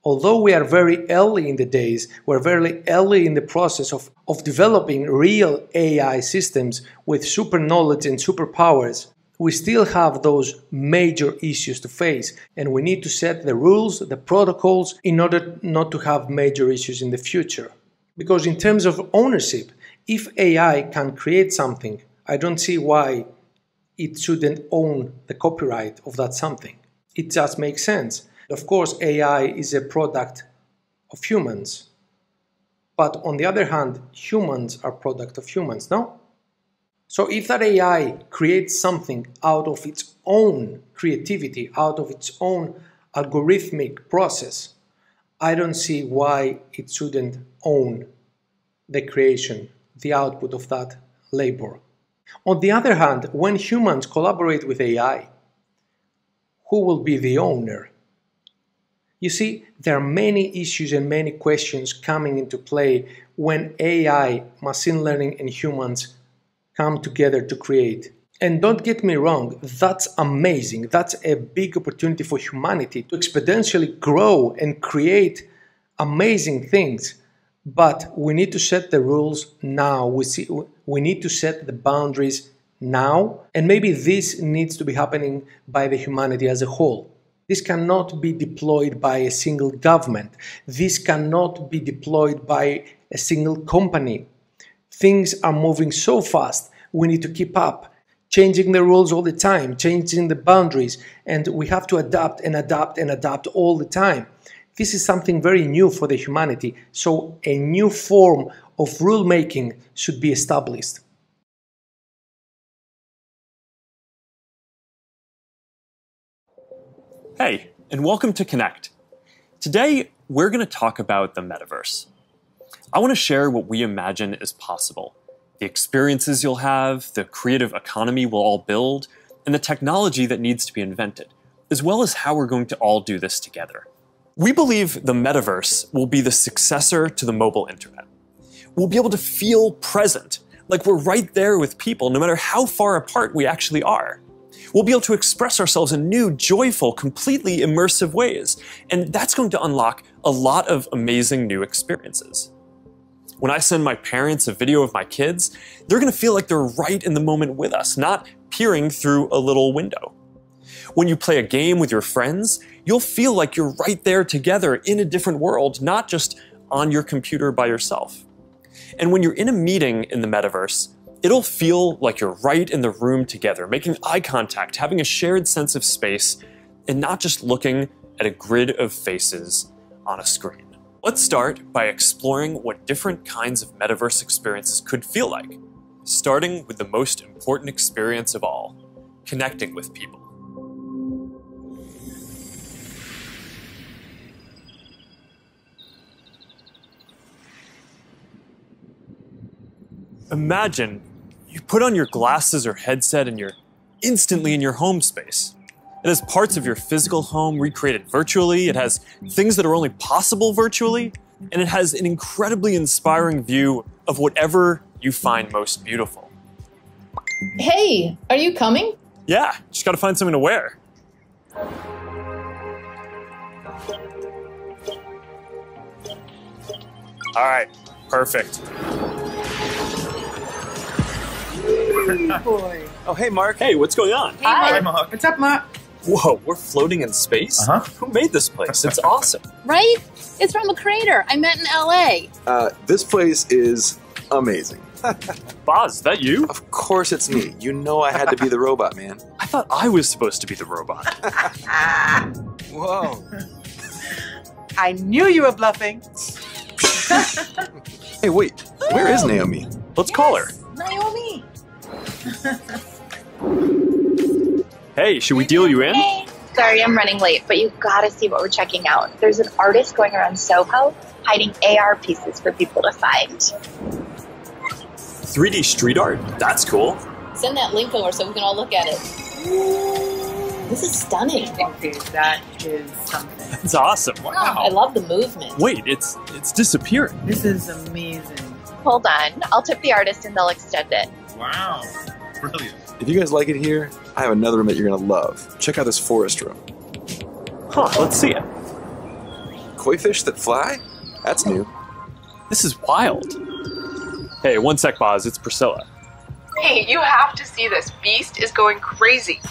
S1: although we are very early in the days, we're very early in the process of developing real AI systems with super knowledge and superpowers, we still have those major issues to face, and we need to set the rules, the protocols, in order not to have major issues in the future. Because in terms of ownership, if AI can create something, I don't see why it shouldn't own the copyright of that something. It just makes sense. Of course, AI is a product of humans. But on the other hand, humans are product of humans, no? So if that AI creates something out of its own creativity, out of its own algorithmic process, I don't see why it shouldn't own the creation, the output of that labor. On the other hand, when humans collaborate with AI, who will be the owner? You see, there are many issues and many questions coming into play when AI, machine learning, and humans come together to create. And don't get me wrong, that's amazing. That's a big opportunity for humanity to exponentially grow and create amazing things. But we need to set the rules now. We need to set the boundaries now. And maybe this needs to be happening by the humanity as a whole. This cannot be deployed by a single government. This cannot be deployed by a single company. Things are moving so fast. We need to keep up, changing the rules all the time, changing the boundaries, and we have to adapt and adapt and adapt all the time. This is something very new for the humanity, so a new form of rulemaking should be established.
S11: Hey, and welcome to Connect. Today, we're going to talk about the Metaverse. I want to share what we imagine is possible, the experiences you'll have, the creative economy we'll all build, and the technology that needs to be invented, as well as how we're going to all do this together. We believe the Metaverse will be the successor to the mobile internet. We'll be able to feel present, like we're right there with people, no matter how far apart we actually are. We'll be able to express ourselves in new, joyful, completely immersive ways, and that's going to unlock a lot of amazing new experiences. When I send my parents a video of my kids, they're going to feel like they're right in the moment with us, not peering through a little window. When you play a game with your friends, you'll feel like you're right there together in a different world, not just on your computer by yourself. And when you're in a meeting in the Metaverse, It'll feel like you're right in the room together, making eye contact, having a shared sense of space, and not just looking at a grid of faces on a screen. Let's start by exploring what different kinds of metaverse experiences could feel like, starting with the most important experience of all, connecting with people. Imagine you put on your glasses or headset and you're instantly in your home space. It has parts of your physical home recreated virtually, it has things that are only possible virtually, and it has an incredibly inspiring view of whatever you find most beautiful.
S5: Hey, are you coming?
S11: Yeah, just gotta find something to wear. All right, perfect.
S5: Boy.
S11: Oh, hey, Mark. Hey, what's going on?
S5: Hi.
S6: Mark. What's up, Mark?
S11: Whoa, we're floating in space? Who made this place? It's awesome.
S12: Right? It's from a creator I met in LA.
S13: This place is amazing.
S11: Boz, is that you?
S13: Of course it's me. You know I had to be the robot, man.
S11: I thought I was supposed to be the robot.
S13: Whoa.
S14: I knew you were bluffing.
S13: Hey, wait. Where is Naomi?
S11: Let's call her.
S5: Naomi.
S11: Hey, should we deal you in?
S15: Hey. Sorry, I'm running late, but you gotta see what we're checking out. There's an artist going around Soho hiding AR pieces for people to find.
S11: 3D street art? That's cool.
S12: Send that link over so we can all look at it. This is stunning.
S14: Dude, that is something.
S11: That's awesome.
S12: Wow. I love the movement.
S11: Wait, it's disappearing.
S14: This is amazing.
S15: Hold on, I'll tip the artist and they'll extend it.
S6: Wow. Brilliant.
S13: If you guys like it here, I have another room that you're gonna love. Check out this forest room.
S11: Huh, let's see it.
S13: Koi fish that fly? That's new.
S11: This is wild. Hey, one sec, Boz. It's Priscilla.
S16: Hey, you have to see this. Beast is going crazy.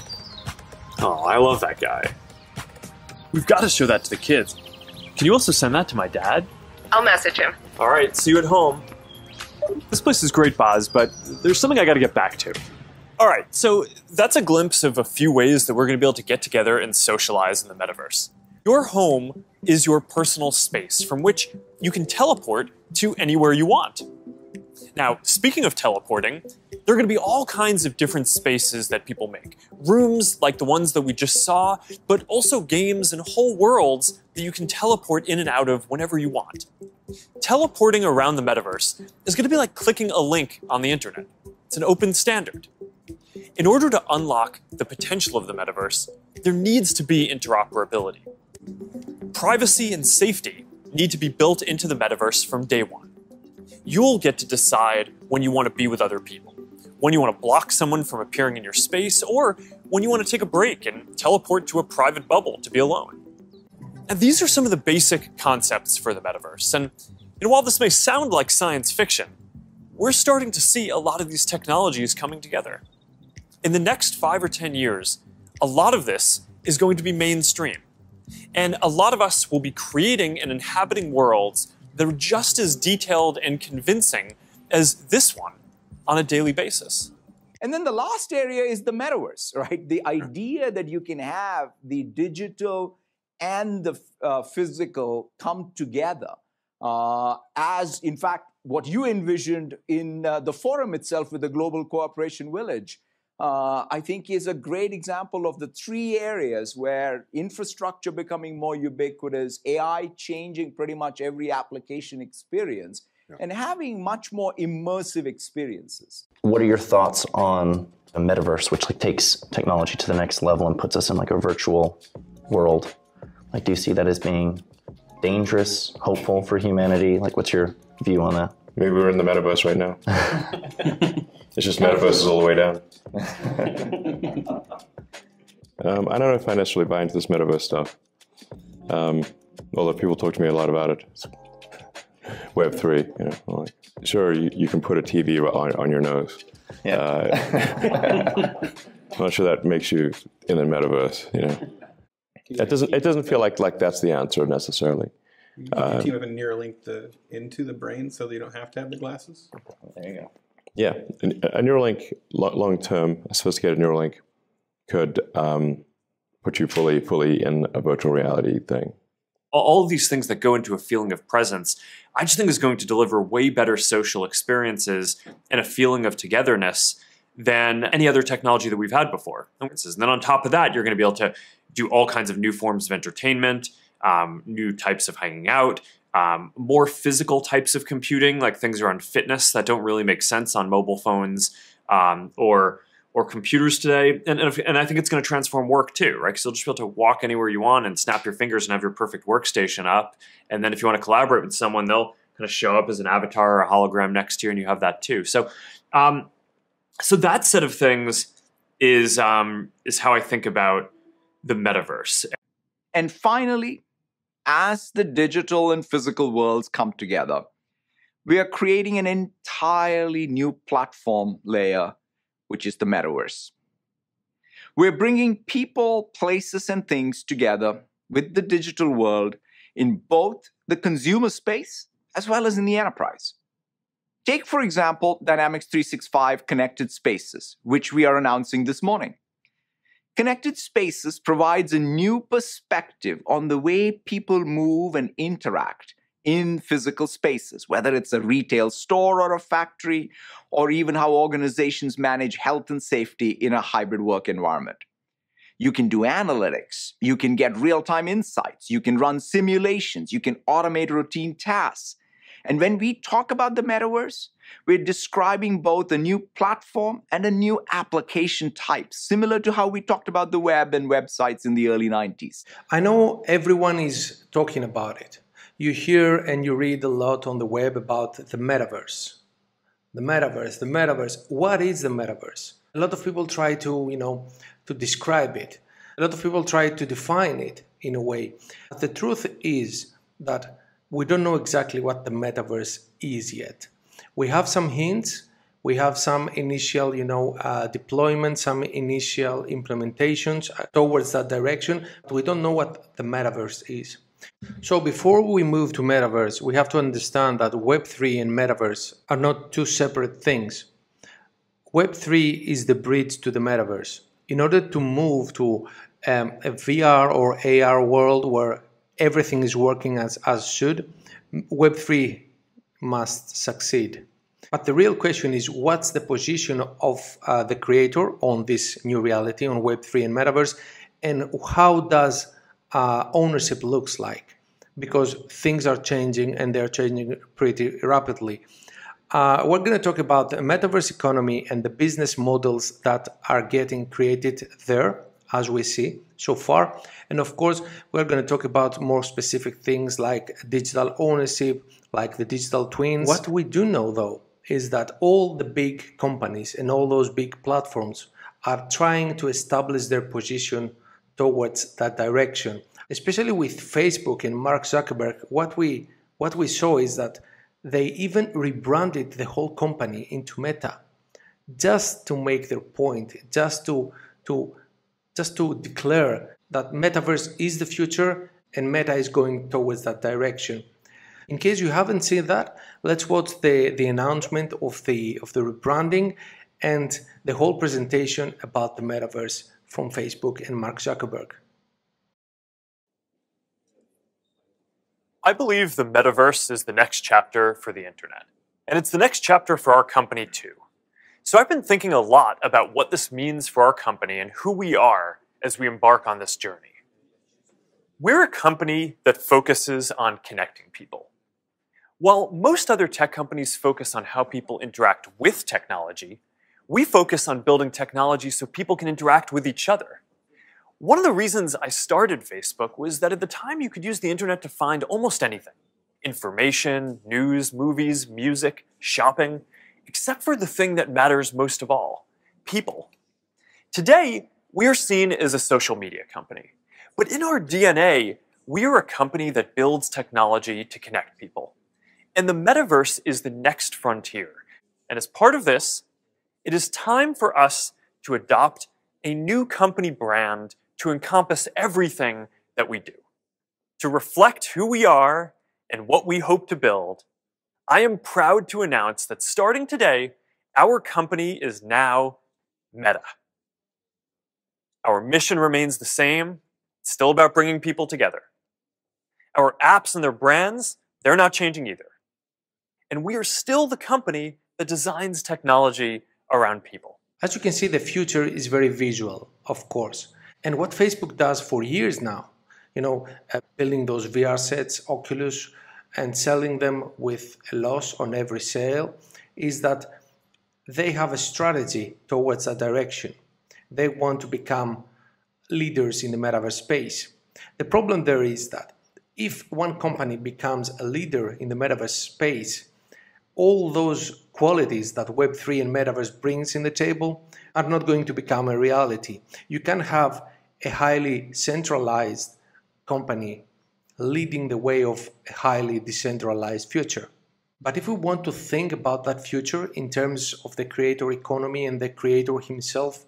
S11: Oh, I love that guy. We've got to show that to the kids. Can you also send that to my dad?
S16: I'll message him.
S11: All right, see you at home. This place is great, Boz, but there's something I got to get back to. All right, so that's a glimpse of a few ways that we're going to be able to get together and socialize in the metaverse. Your home is your personal space from which you can teleport to anywhere you want. Now, speaking of teleporting, there are going to be all kinds of different spaces that people make. Rooms like the ones that we just saw, but also games and whole worlds that you can teleport in and out of whenever you want. Teleporting around the metaverse is going to be like clicking a link on the internet. It's an open standard. In order to unlock the potential of the metaverse, there needs to be interoperability. Privacy and safety need to be built into the metaverse from day one. You'll get to decide when you want to be with other people, when you want to block someone from appearing in your space, or when you want to take a break and teleport to a private bubble to be alone. And these are some of the basic concepts for the metaverse. And while this may sound like science fiction, we're starting to see a lot of these technologies coming together. In the next 5 or 10 years, a lot of this is going to be mainstream. And a lot of us will be creating and inhabiting worlds that are just as detailed and convincing as this one on a daily basis.
S17: And then the last area is the metaverse, right? The idea that you can have the digital and the physical come together as, in fact, what you envisioned in the forum itself with the Global Cooperation Village, I think is a great example of the 3 areas where infrastructure becoming more ubiquitous, AI changing pretty much every application experience, and having much more immersive experiences.
S18: What are your thoughts on a metaverse, which takes technology to the next level and puts us in a virtual world? Do you see that as being dangerous, hopeful for humanity? What's your view on that?
S19: Maybe we're in the metaverse right now. It's just metaverses all the way down. I don't know if I necessarily buy into this metaverse stuff. Although people talk to me a lot about it. It's Web3, sure, you can put a TV on your nose. Yeah. I'm not sure that makes you in the metaverse, It doesn't feel like that's the answer necessarily.
S20: You have a Neuralink into the brain so that you don't have to have the glasses?
S19: There you go. Yeah, a Neuralink, long-term, a sophisticated Neuralink could put you fully in a virtual reality thing.
S11: All of these things that go into a feeling of presence, I just think is going to deliver way better social experiences and a feeling of togetherness than any other technology that we've had before. And then on top of that, you're going to be able to do all kinds of new forms of entertainment, new types of hanging out, more physical types of computing, like things around fitness that don't really make sense on mobile phones or computers today. And I think it's going to transform work too, right? Because you'll just be able to walk anywhere you want and snap your fingers and have your perfect workstation up. And then if you want to collaborate with someone, they'll kind of show up as an avatar or a hologram next to you, and you have that too. So, so that set of things is how I think about the metaverse.
S17: And finally, as the digital and physical worlds come together, we are creating an entirely new platform layer, which is the metaverse. We're bringing people, places, and things together with the digital world in both the consumer space as well as in the enterprise. Take, for example, Dynamics 365 Connected Spaces, which we are announcing this morning. Connected Spaces provides a new perspective on the way people move and interact in physical spaces, whether it's a retail store or a factory, or even how organizations manage health and safety in a hybrid work environment. You can do analytics, you can get real-time insights, you can run simulations, you can automate routine tasks. And when we talk about the metaverse, we're describing both a new platform and a new application type, similar to how we talked about the web and websites in the early 90s.
S1: I know everyone is talking about it. You hear and you read a lot on the web about the metaverse. The metaverse, the metaverse. What is the metaverse? A lot of people try to, to describe it. A lot of people try to define it in a way. But the truth is that we don't know exactly what the metaverse is yet. We have some hints, we have some initial, deployment, some initial implementations towards that direction, but we don't know what the metaverse is. So before we move to metaverse, we have to understand that Web3 and metaverse are not two separate things. Web3 is the bridge to the metaverse. In order to move to a VR or AR world where everything is working as should, Web3 must succeed. But the real question is, what's the position of the creator on this new reality, on Web3 and Metaverse, and how does ownership looks like? Because things are changing, and they're changing pretty rapidly. We're going to talk about the Metaverse economy and the business models that are getting created there, as we see so far. And of course, we're going to talk about more specific things like digital ownership, like the digital twins. What we do know, though, is that all the big companies and all those big platforms are trying to establish their position towards that direction. Especially with Facebook and Mark Zuckerberg, what we saw is that they even rebranded the whole company into Meta, just to make their point, just to declare that Metaverse is the future and Meta is going towards that direction. In case you haven't seen that, let's watch the announcement of the rebranding and the whole presentation about the Metaverse from Facebook and Mark Zuckerberg.
S11: I believe the metaverse is the next chapter for the internet. And it's the next chapter for our company too. So I've been thinking a lot about what this means for our company and who we are as we embark on this journey. We're a company that focuses on connecting people. While most other tech companies focus on how people interact with technology, we focus on building technology so people can interact with each other. One of the reasons I started Facebook was that at the time you could use the internet to find almost anything. Information, news, movies, music, shopping, except for the thing that matters most of all, people. Today, we are seen as a social media company. But in our DNA, we are a company that builds technology to connect people. And the metaverse is the next frontier. And as part of this, it is time for us to adopt a new company brand to encompass everything that we do. To reflect who we are and what we hope to build, I am proud to announce that starting today, Our company is now Meta. Our mission remains the same. It's still about bringing people together. Our apps and their brands, they're not changing either. And we are still the company that designs technology around people.
S1: As you can see, the future is very visual, of course. And what Facebook does for years now, building those VR sets, Oculus, and selling them with a loss on every sale, is that they have a strategy towards that direction. They want to become leaders in the metaverse space. The problem there is that if one company becomes a leader in the metaverse space, all those qualities that Web3 and Metaverse brings in the table are not going to become a reality. You can have a highly centralized company leading the way of a highly decentralized future. But if we want to think about that future in terms of the creator economy and the creator himself,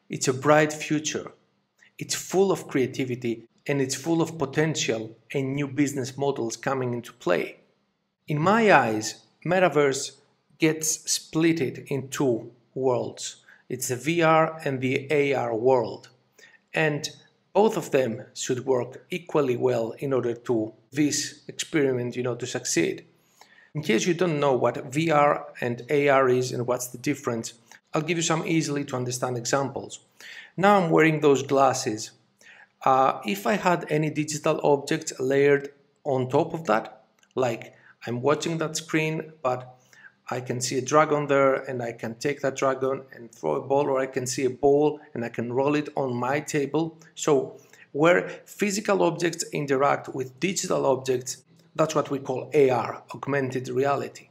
S1: it's a bright future. It's full of creativity and it's full of potential and new business models coming into play. In my eyes, Metaverse gets splitted in two worlds. It's the VR and the AR world. And both of them should work equally well in order to this experiment, to succeed. In case you don't know what VR and AR is and what's the difference, I'll give you some easily to understand examples. Now I'm wearing those glasses. If I had any digital objects layered on top of that, like I'm watching that screen, but I can see a dragon there and I can take that dragon and throw a ball, or I can see a ball and I can roll it on my table. So where physical objects interact with digital objects, that's what we call AR, augmented reality.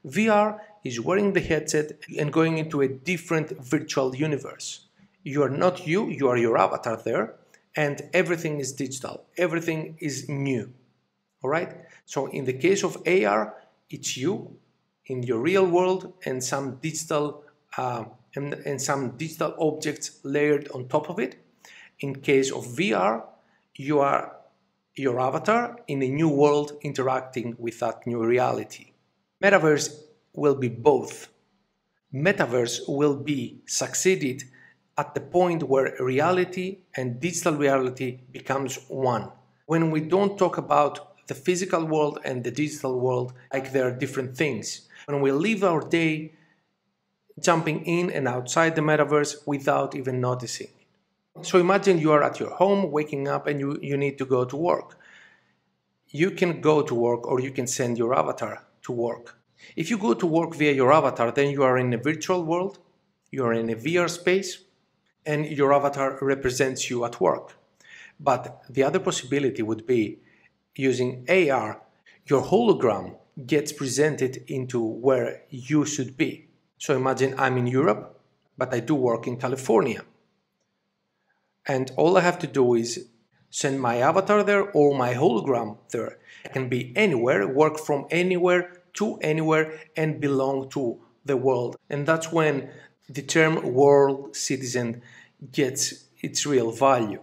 S1: VR is wearing the headset and going into a different virtual universe. You are not you, you are your avatar there, and everything is digital, everything is new. All right? So in the case of AR, it's you in your real world and some digital objects layered on top of it. In case of VR, you are your avatar in a new world interacting with that new reality. Metaverse will be both. Metaverse will be succeeded at the point where reality and digital reality becomes one. When we don't talk about the physical world and the digital world like they are different things. When we live our day jumping in and outside the metaverse without even noticing. So imagine you are at your home, waking up, and you need to go to work. You can go to work or you can send your avatar to work. If you go to work via your avatar, then you are in a virtual world, you are in a VR space, and your avatar represents you at work. But the other possibility would be using AR, your hologram gets presented into where you should be. So imagine I'm in Europe, but I do work in California. And all I have to do is send my avatar there or my hologram there. I can be anywhere, work from anywhere to anywhere, and belong to the world. And that's when the term world citizen gets its real value.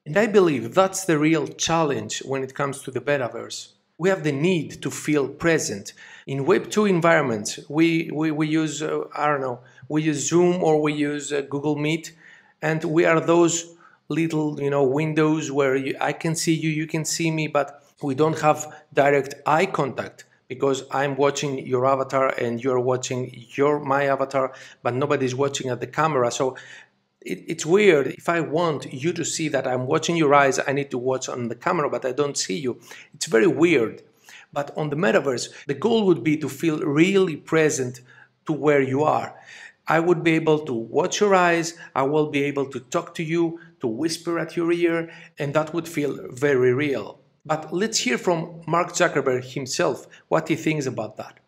S1: And I believe that's the real challenge when it comes to the metaverse. We have the need to feel present. In Web2 environments, we use, we use Zoom or we use Google Meet, and we are those little, windows where I can see you, you can see me, but we don't have direct eye contact because I'm watching your avatar and you're watching my avatar, but nobody's watching at the camera. So it's weird. If I want you to see that I'm watching your eyes, I need to watch on the camera, but I don't see you. It's very weird. But on the metaverse, the goal would be to feel really present to where you are. I would be able to watch your eyes, I will be able to talk to you, to whisper at your ear, and that would feel very real. But let's hear from Mark Zuckerberg himself, what he thinks about that.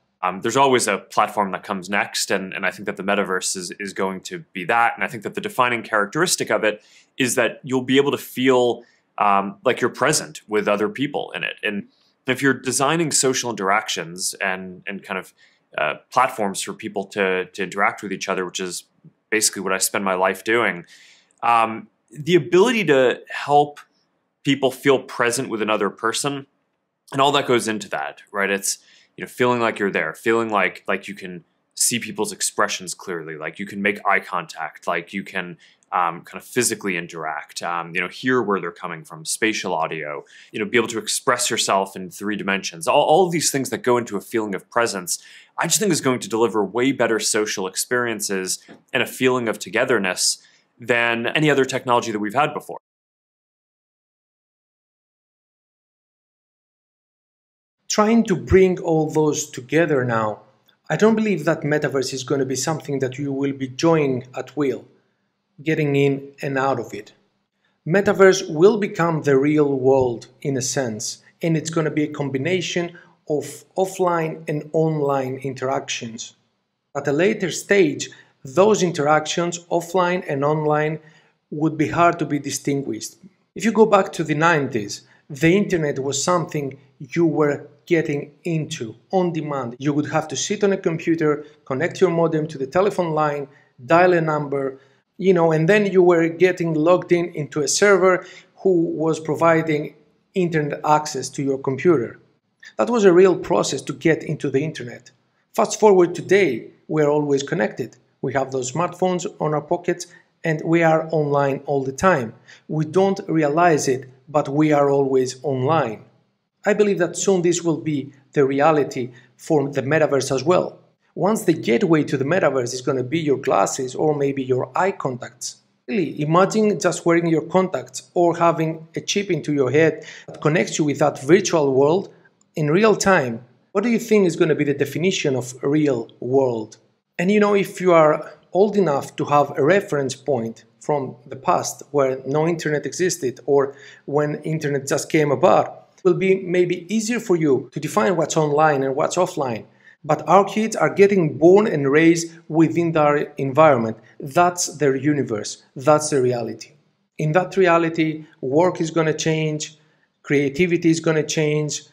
S11: There's always a platform that comes next, and I think that the metaverse is going to be that. And I think that the defining characteristic of it is that you'll be able to feel like you're present with other people in it. And if you're designing social interactions and kind of platforms for people to interact with each other, which is basically what I spend my life doing, the ability to help people feel present with another person, and all that goes into that, right? It's feeling like you're there, feeling like you can see people's expressions clearly, like you can make eye contact, like you can kind of physically interact, hear where they're coming from, spatial audio, be able to express yourself in 3 dimensions. All of these things that go into a feeling of presence, I just think is going to deliver way better social experiences and a feeling of togetherness than any other technology that we've had before.
S1: Trying to bring all those together now, I don't believe that Metaverse is going to be something that you will be joining at will, getting in and out of it. Metaverse will become the real world in a sense, and it's going to be a combination of offline and online interactions. At a later stage, those interactions, offline and online, would be hard to be distinguished. If you go back to the 90s, the internet was something you were getting into on demand. You would have to sit on a computer, connect your modem to the telephone line, dial a number, and then you were getting logged into a server who was providing internet access to your computer. That was a real process to get into the internet. Fast forward today, we're always connected. We have those smartphones on our pockets and we are online all the time. We don't realize it, but we are always online. I believe that soon this will be the reality for the metaverse as well. Once the gateway to the metaverse is going to be your glasses or maybe your eye contacts. Really, imagine just wearing your contacts or having a chip into your head that connects you with that virtual world in real time. What do you think is going to be the definition of a real world? And if you are old enough to have a reference point from the past where no internet existed or when internet just came about, it will be maybe easier for you to define what's online and what's offline. But our kids are getting born and raised within their environment. That's their universe. That's the reality. In that reality, work is going to change, creativity is going to change,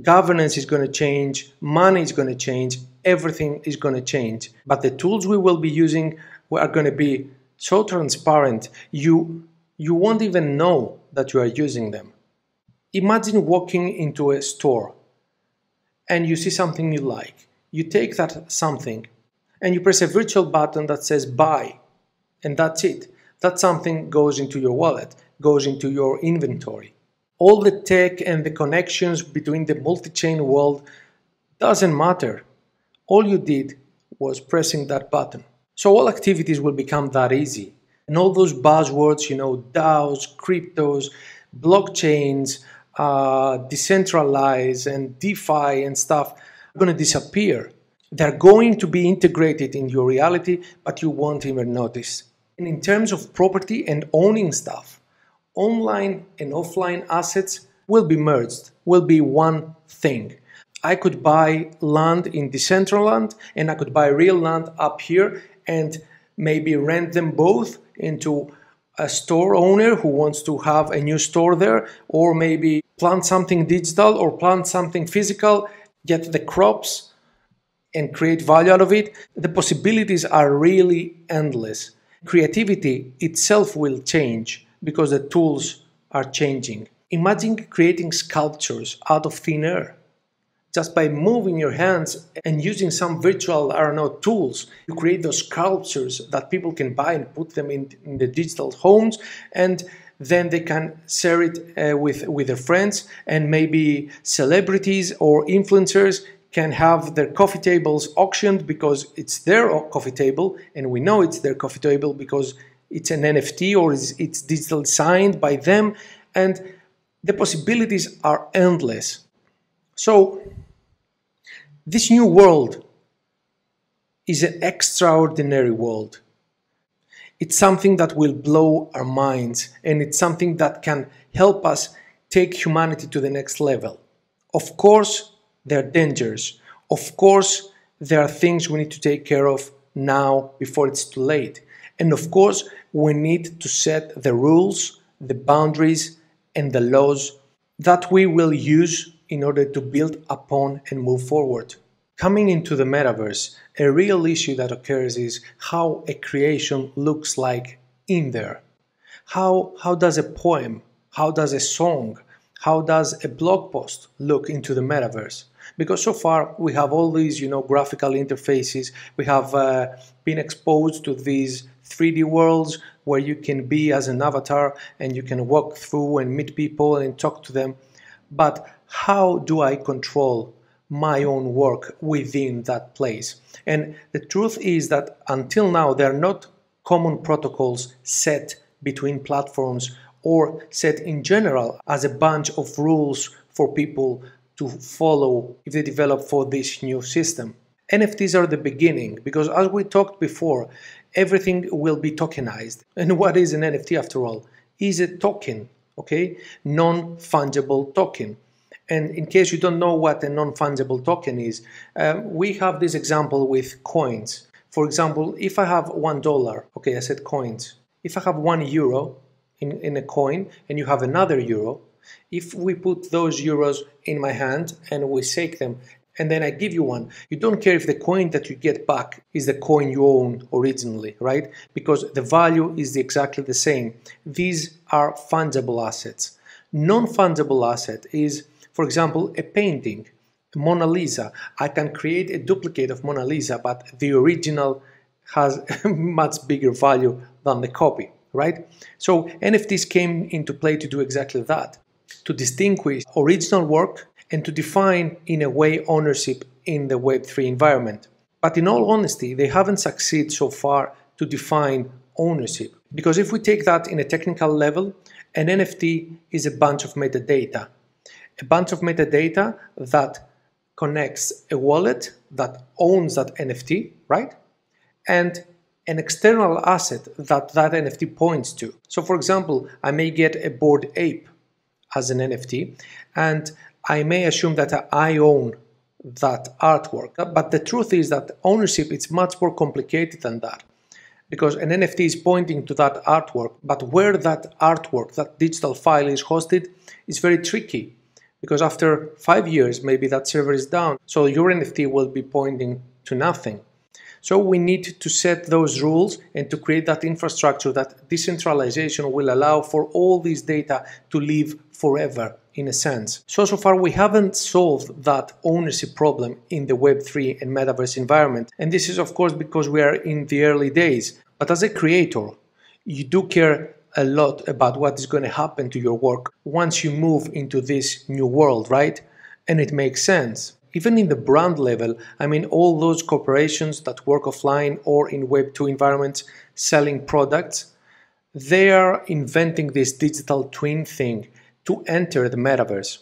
S1: governance is going to change, money is going to change, everything is going to change. But the tools we will be using are going to be so transparent, you won't even know that you are using them. Imagine walking into a store and you see something you like. You take that something and you press a virtual button that says buy, and that's it. That something goes into your wallet, goes into your inventory. All the tech and the connections between the multi-chain world doesn't matter. All you did was pressing that button. So all activities will become that easy. And all those buzzwords, DAOs, cryptos, blockchains, decentralized and DeFi and stuff are going to disappear. They're going to be integrated in your reality, but you won't even notice. And in terms of property and owning stuff, online and offline assets will be merged, will be one thing. I could buy land in Decentraland and I could buy real land up here and maybe rent them both into a store owner who wants to have a new store there, or maybe plant something digital or plant something physical, get the crops and create value out of it. The possibilities are really endless. Creativity itself will change because the tools are changing. Imagine creating sculptures out of thin air. Just by moving your hands and using some virtual, tools, you create those sculptures that people can buy and put them in the digital homes, and then they can share it with their friends, and maybe celebrities or influencers can have their coffee tables auctioned because it's their coffee table, and we know it's their coffee table because it's an NFT or it's digitally signed by them, and the possibilities are endless. So this new world is an extraordinary world. It's something that will blow our minds, and it's something that can help us take humanity to the next level. Of course, there are dangers. Of course, there are things we need to take care of now before it's too late. And of course, we need to set the rules, the boundaries, and the laws that we will use in order to build upon and move forward. Coming into the metaverse, a real issue that occurs is how a creation looks like in there. How does a poem, how does a song, how does a blog post look into the metaverse? Because so far we have all these, graphical interfaces. We have been exposed to these 3D worlds where you can be as an avatar and you can walk through and meet people and talk to them. But how do I control my own work within that place? And the truth is that until now there are not common protocols set between platforms or set in general as a bunch of rules for people to follow if they develop for this new system. NFTs are the beginning, because as we talked before, everything will be tokenized. And what is an NFT after all? Is a token, okay? Non-fungible token. And in case you don't know what a non-fungible token is, we have this example with coins. For example, if I have $1, okay, I said coins. If I have €1 in a coin and you have another euro, if we put those euros in my hand and we shake them and then I give you one, you don't care if the coin that you get back is the coin you owned originally, right? Because the value is exactly the same. These are fungible assets. Non-fungible asset is, for example, a painting, Mona Lisa. I can create a duplicate of Mona Lisa, but the original has much bigger value than the copy, right? So NFTs came into play to do exactly that, to distinguish original work and to define, in a way, ownership in the Web3 environment. But in all honesty, they haven't succeeded so far to define ownership. Because if we take that in a technical level, an NFT is a bunch of metadata. A bunch of metadata that connects a wallet that owns that NFT, right? And an external asset that NFT points to. So for example, I may get a Bored Ape as an NFT, and I may assume that I own that artwork. But the truth is that ownership is much more complicated than that, because an NFT is pointing to that artwork, but where that artwork, that digital file is hosted is very tricky, because after 5 years, maybe that server is down, so your NFT will be pointing to nothing. So we need to set those rules and to create that infrastructure, that decentralization will allow for all this data to live forever, in a sense. So far we haven't solved that ownership problem in the Web3 and Metaverse environment. And this is of course because we are in the early days. But as a creator, you do care a lot about what is going to happen to your work once you move into this new world, right? And it makes sense. Even in the brand level, I mean, all those corporations that work offline or in Web2 environments selling products, they are inventing this digital twin thing to enter the metaverse.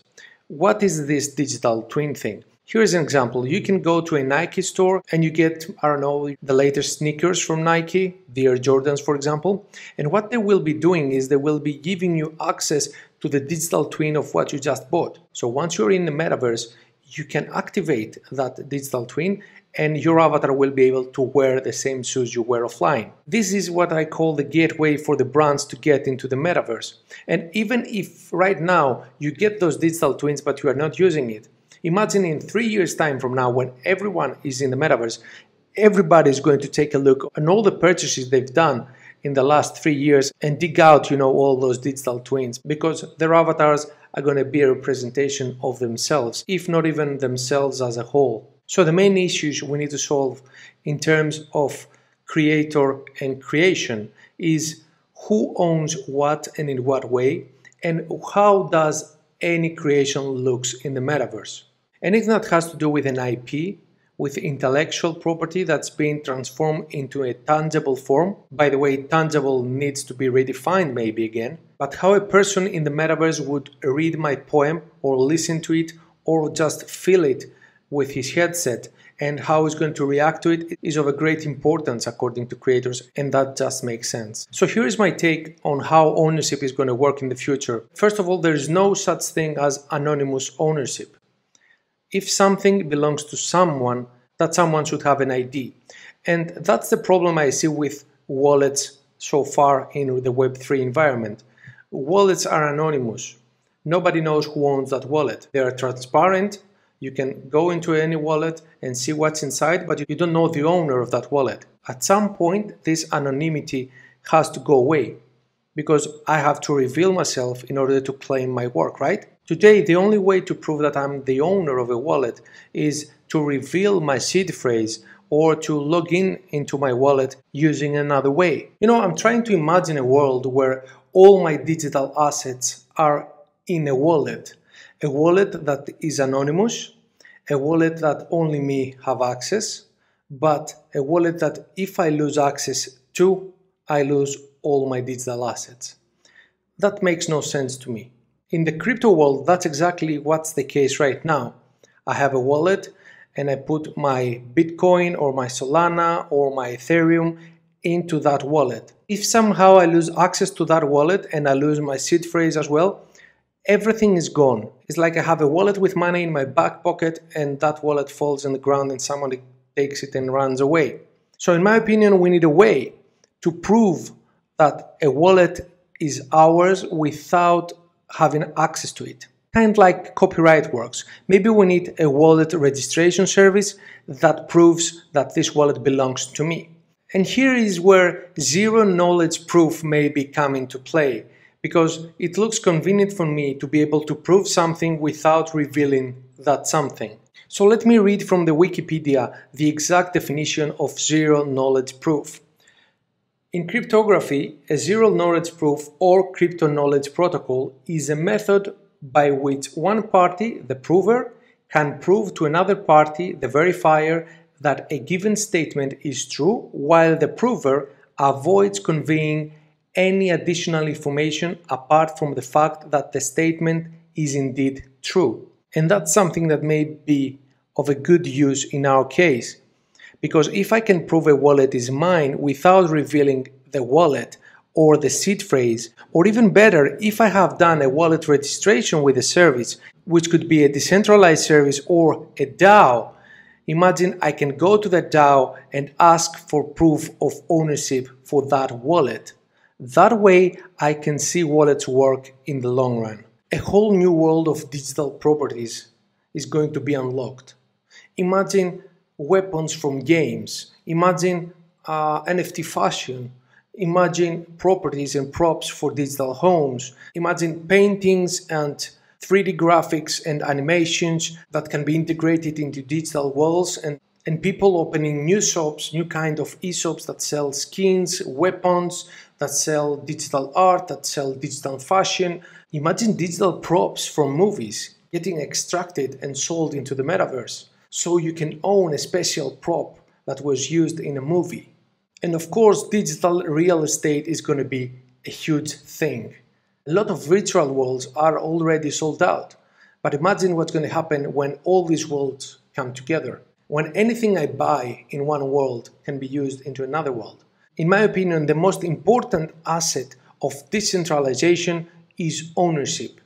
S1: What is this digital twin thing? Here's an example. You can go to a Nike store and you get, I don't know, the latest sneakers from Nike, the Air Jordans, for example. And what they will be doing is they will be giving you access to the digital twin of what you just bought. So once you're in the metaverse, you can activate that digital twin and your avatar will be able to wear the same shoes you wear offline. This is what I call the gateway for the brands to get into the metaverse. And even if right now you get those digital twins but you are not using it, imagine in 3 years' time from now when everyone is in the metaverse, everybody is going to take a look on all the purchases they've done in the last 3 years and dig out, all those digital twins, because their avatars are going to be a representation of themselves, if not even themselves as a whole. So the main issues we need to solve in terms of creator and creation is who owns what and in what way, and how does any creation looks in the metaverse. Anything that has to do with an IP, with intellectual property that's being transformed into a tangible form. By the way, tangible needs to be redefined maybe again. But how a person in the metaverse would read my poem or listen to it or just feel it with his headset and how he's going to react to it is of a great importance according to creators, and that just makes sense. So here is my take on how ownership is going to work in the future. First of all, there is no such thing as anonymous ownership. If something belongs to someone, that someone should have an ID. And that's the problem I see with wallets so far in the Web3 environment. Wallets are anonymous. Nobody knows who owns that wallet. They are transparent. You can go into any wallet and see what's inside, but you don't know the owner of that wallet. At some point, this anonymity has to go away, because I have to reveal myself in order to claim my work, right? Today, the only way to prove that I'm the owner of a wallet is to reveal my seed phrase or to log in into my wallet using another way. You know, I'm trying to imagine a world where all my digital assets are in a wallet that is anonymous, a wallet that only me have access, but a wallet that if I lose access to, I lose all my digital assets. That makes no sense to me. In the crypto world, that's exactly what's the case right now. I have a wallet and I put my Bitcoin or my Solana or my Ethereum into that wallet. If somehow I lose access to that wallet and I lose my seed phrase as well, everything is gone. It's like I have a wallet with money in my back pocket and that wallet falls on the ground and somebody takes it and runs away. So in my opinion, we need a way to prove that a wallet is ours without having access to it. Kind of like copyright works. Maybe we need a wallet registration service that proves that this wallet belongs to me. And here is where zero knowledge proof may be coming into play, because it looks convenient for me to be able to prove something without revealing that something. So let me read from the Wikipedia the exact definition of zero knowledge proof. In cryptography, a zero knowledge proof or crypto knowledge protocol is a method by which one party, the prover, can prove to another party, the verifier, that a given statement is true, while the prover avoids conveying any additional information apart from the fact that the statement is indeed true. And that's something that may be of a good use in our case. Because if I can prove a wallet is mine without revealing the wallet or the seed phrase, or even better, if I have done a wallet registration with a service, which could be a decentralized service or a DAO, imagine I can go to the DAO and ask for proof of ownership for that wallet. That way I can see wallets work in the long run. A whole new world of digital properties is going to be unlocked. Imagine weapons from games, imagine NFT fashion, imagine properties and props for digital homes, imagine paintings and 3D graphics and animations that can be integrated into digital worlds, and people opening new shops, new kind of e-shops that sell skins, weapons, that sell digital art, that sell digital fashion. Imagine digital props from movies getting extracted and sold into the metaverse. So you can own a special prop that was used in a movie. And of course, digital real estate is going to be a huge thing. A lot of virtual worlds are already sold out. But imagine what's going to happen when all these worlds come together. When anything I buy in one world can be used into another world. In my opinion, the most important asset of decentralization is ownership.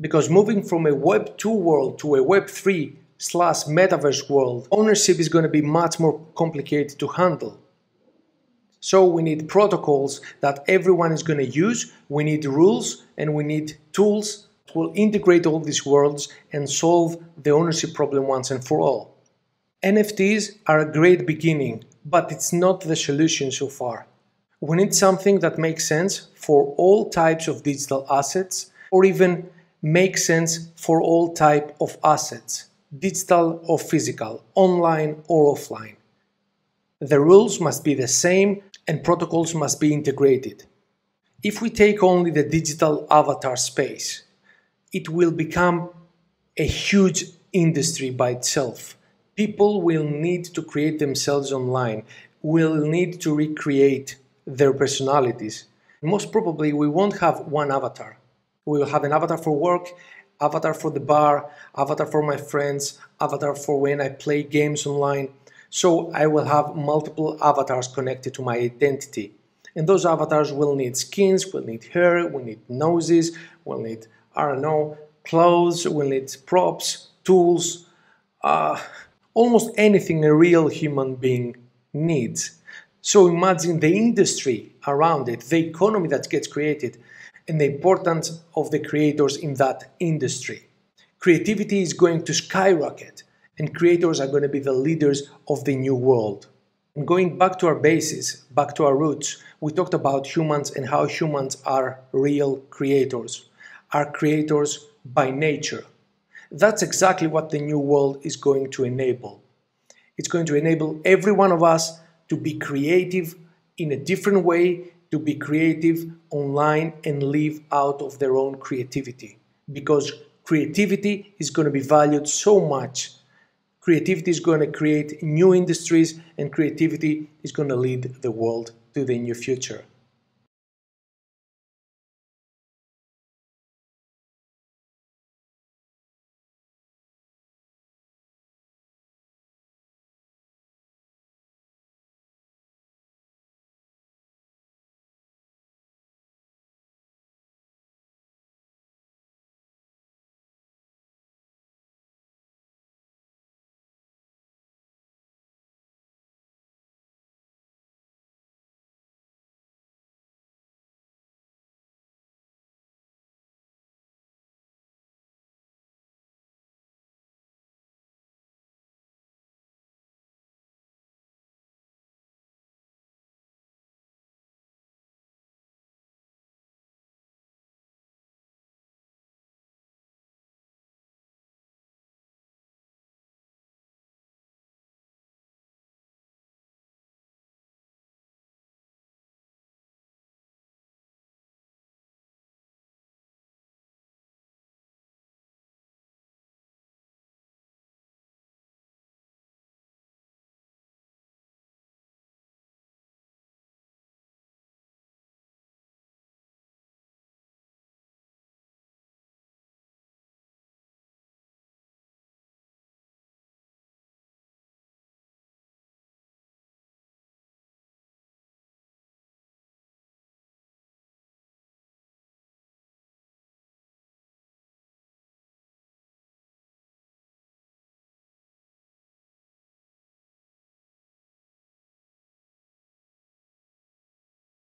S1: Because moving from a Web 2 world to a Web 3/Metaverse world, ownership is going to be much more complicated to handle. So we need protocols that everyone is going to use, we need rules, and we need tools that will integrate all these worlds and solve the ownership problem once and for all. NFTs are a great beginning, but it's not the solution so far. We need something that makes sense for all types of digital assets, or even makes sense for all types of assets, digital or physical, online or offline. The rules must be the same and protocols must be integrated. If we take only the digital avatar space, it will become a huge industry by itself. People will need to create themselves online, will need to recreate their personalities. Most probably we won't have one avatar. We will have an avatar for work, avatar for the bar, avatar for my friends, avatar for when I play games online. So I will have multiple avatars connected to my identity. And those avatars will need skins, will need hair, will need noses, will need, I don't know, clothes, will need props, tools, almost anything a real human being needs. So imagine the industry around it, the economy that gets created, and the importance of the creators in that industry. Creativity is going to skyrocket, and creators are going to be the leaders of the new world. And going back to our basis, back to our roots, we talked about humans and how humans are real creators. Are creators by nature. That's exactly what the new world is going to enable. It's going to enable every one of us to be creative in a different way, to be creative online and live out of their own creativity. Because creativity is going to be valued so much. Creativity is going to create new industries, and creativity is going to lead the world to the new future.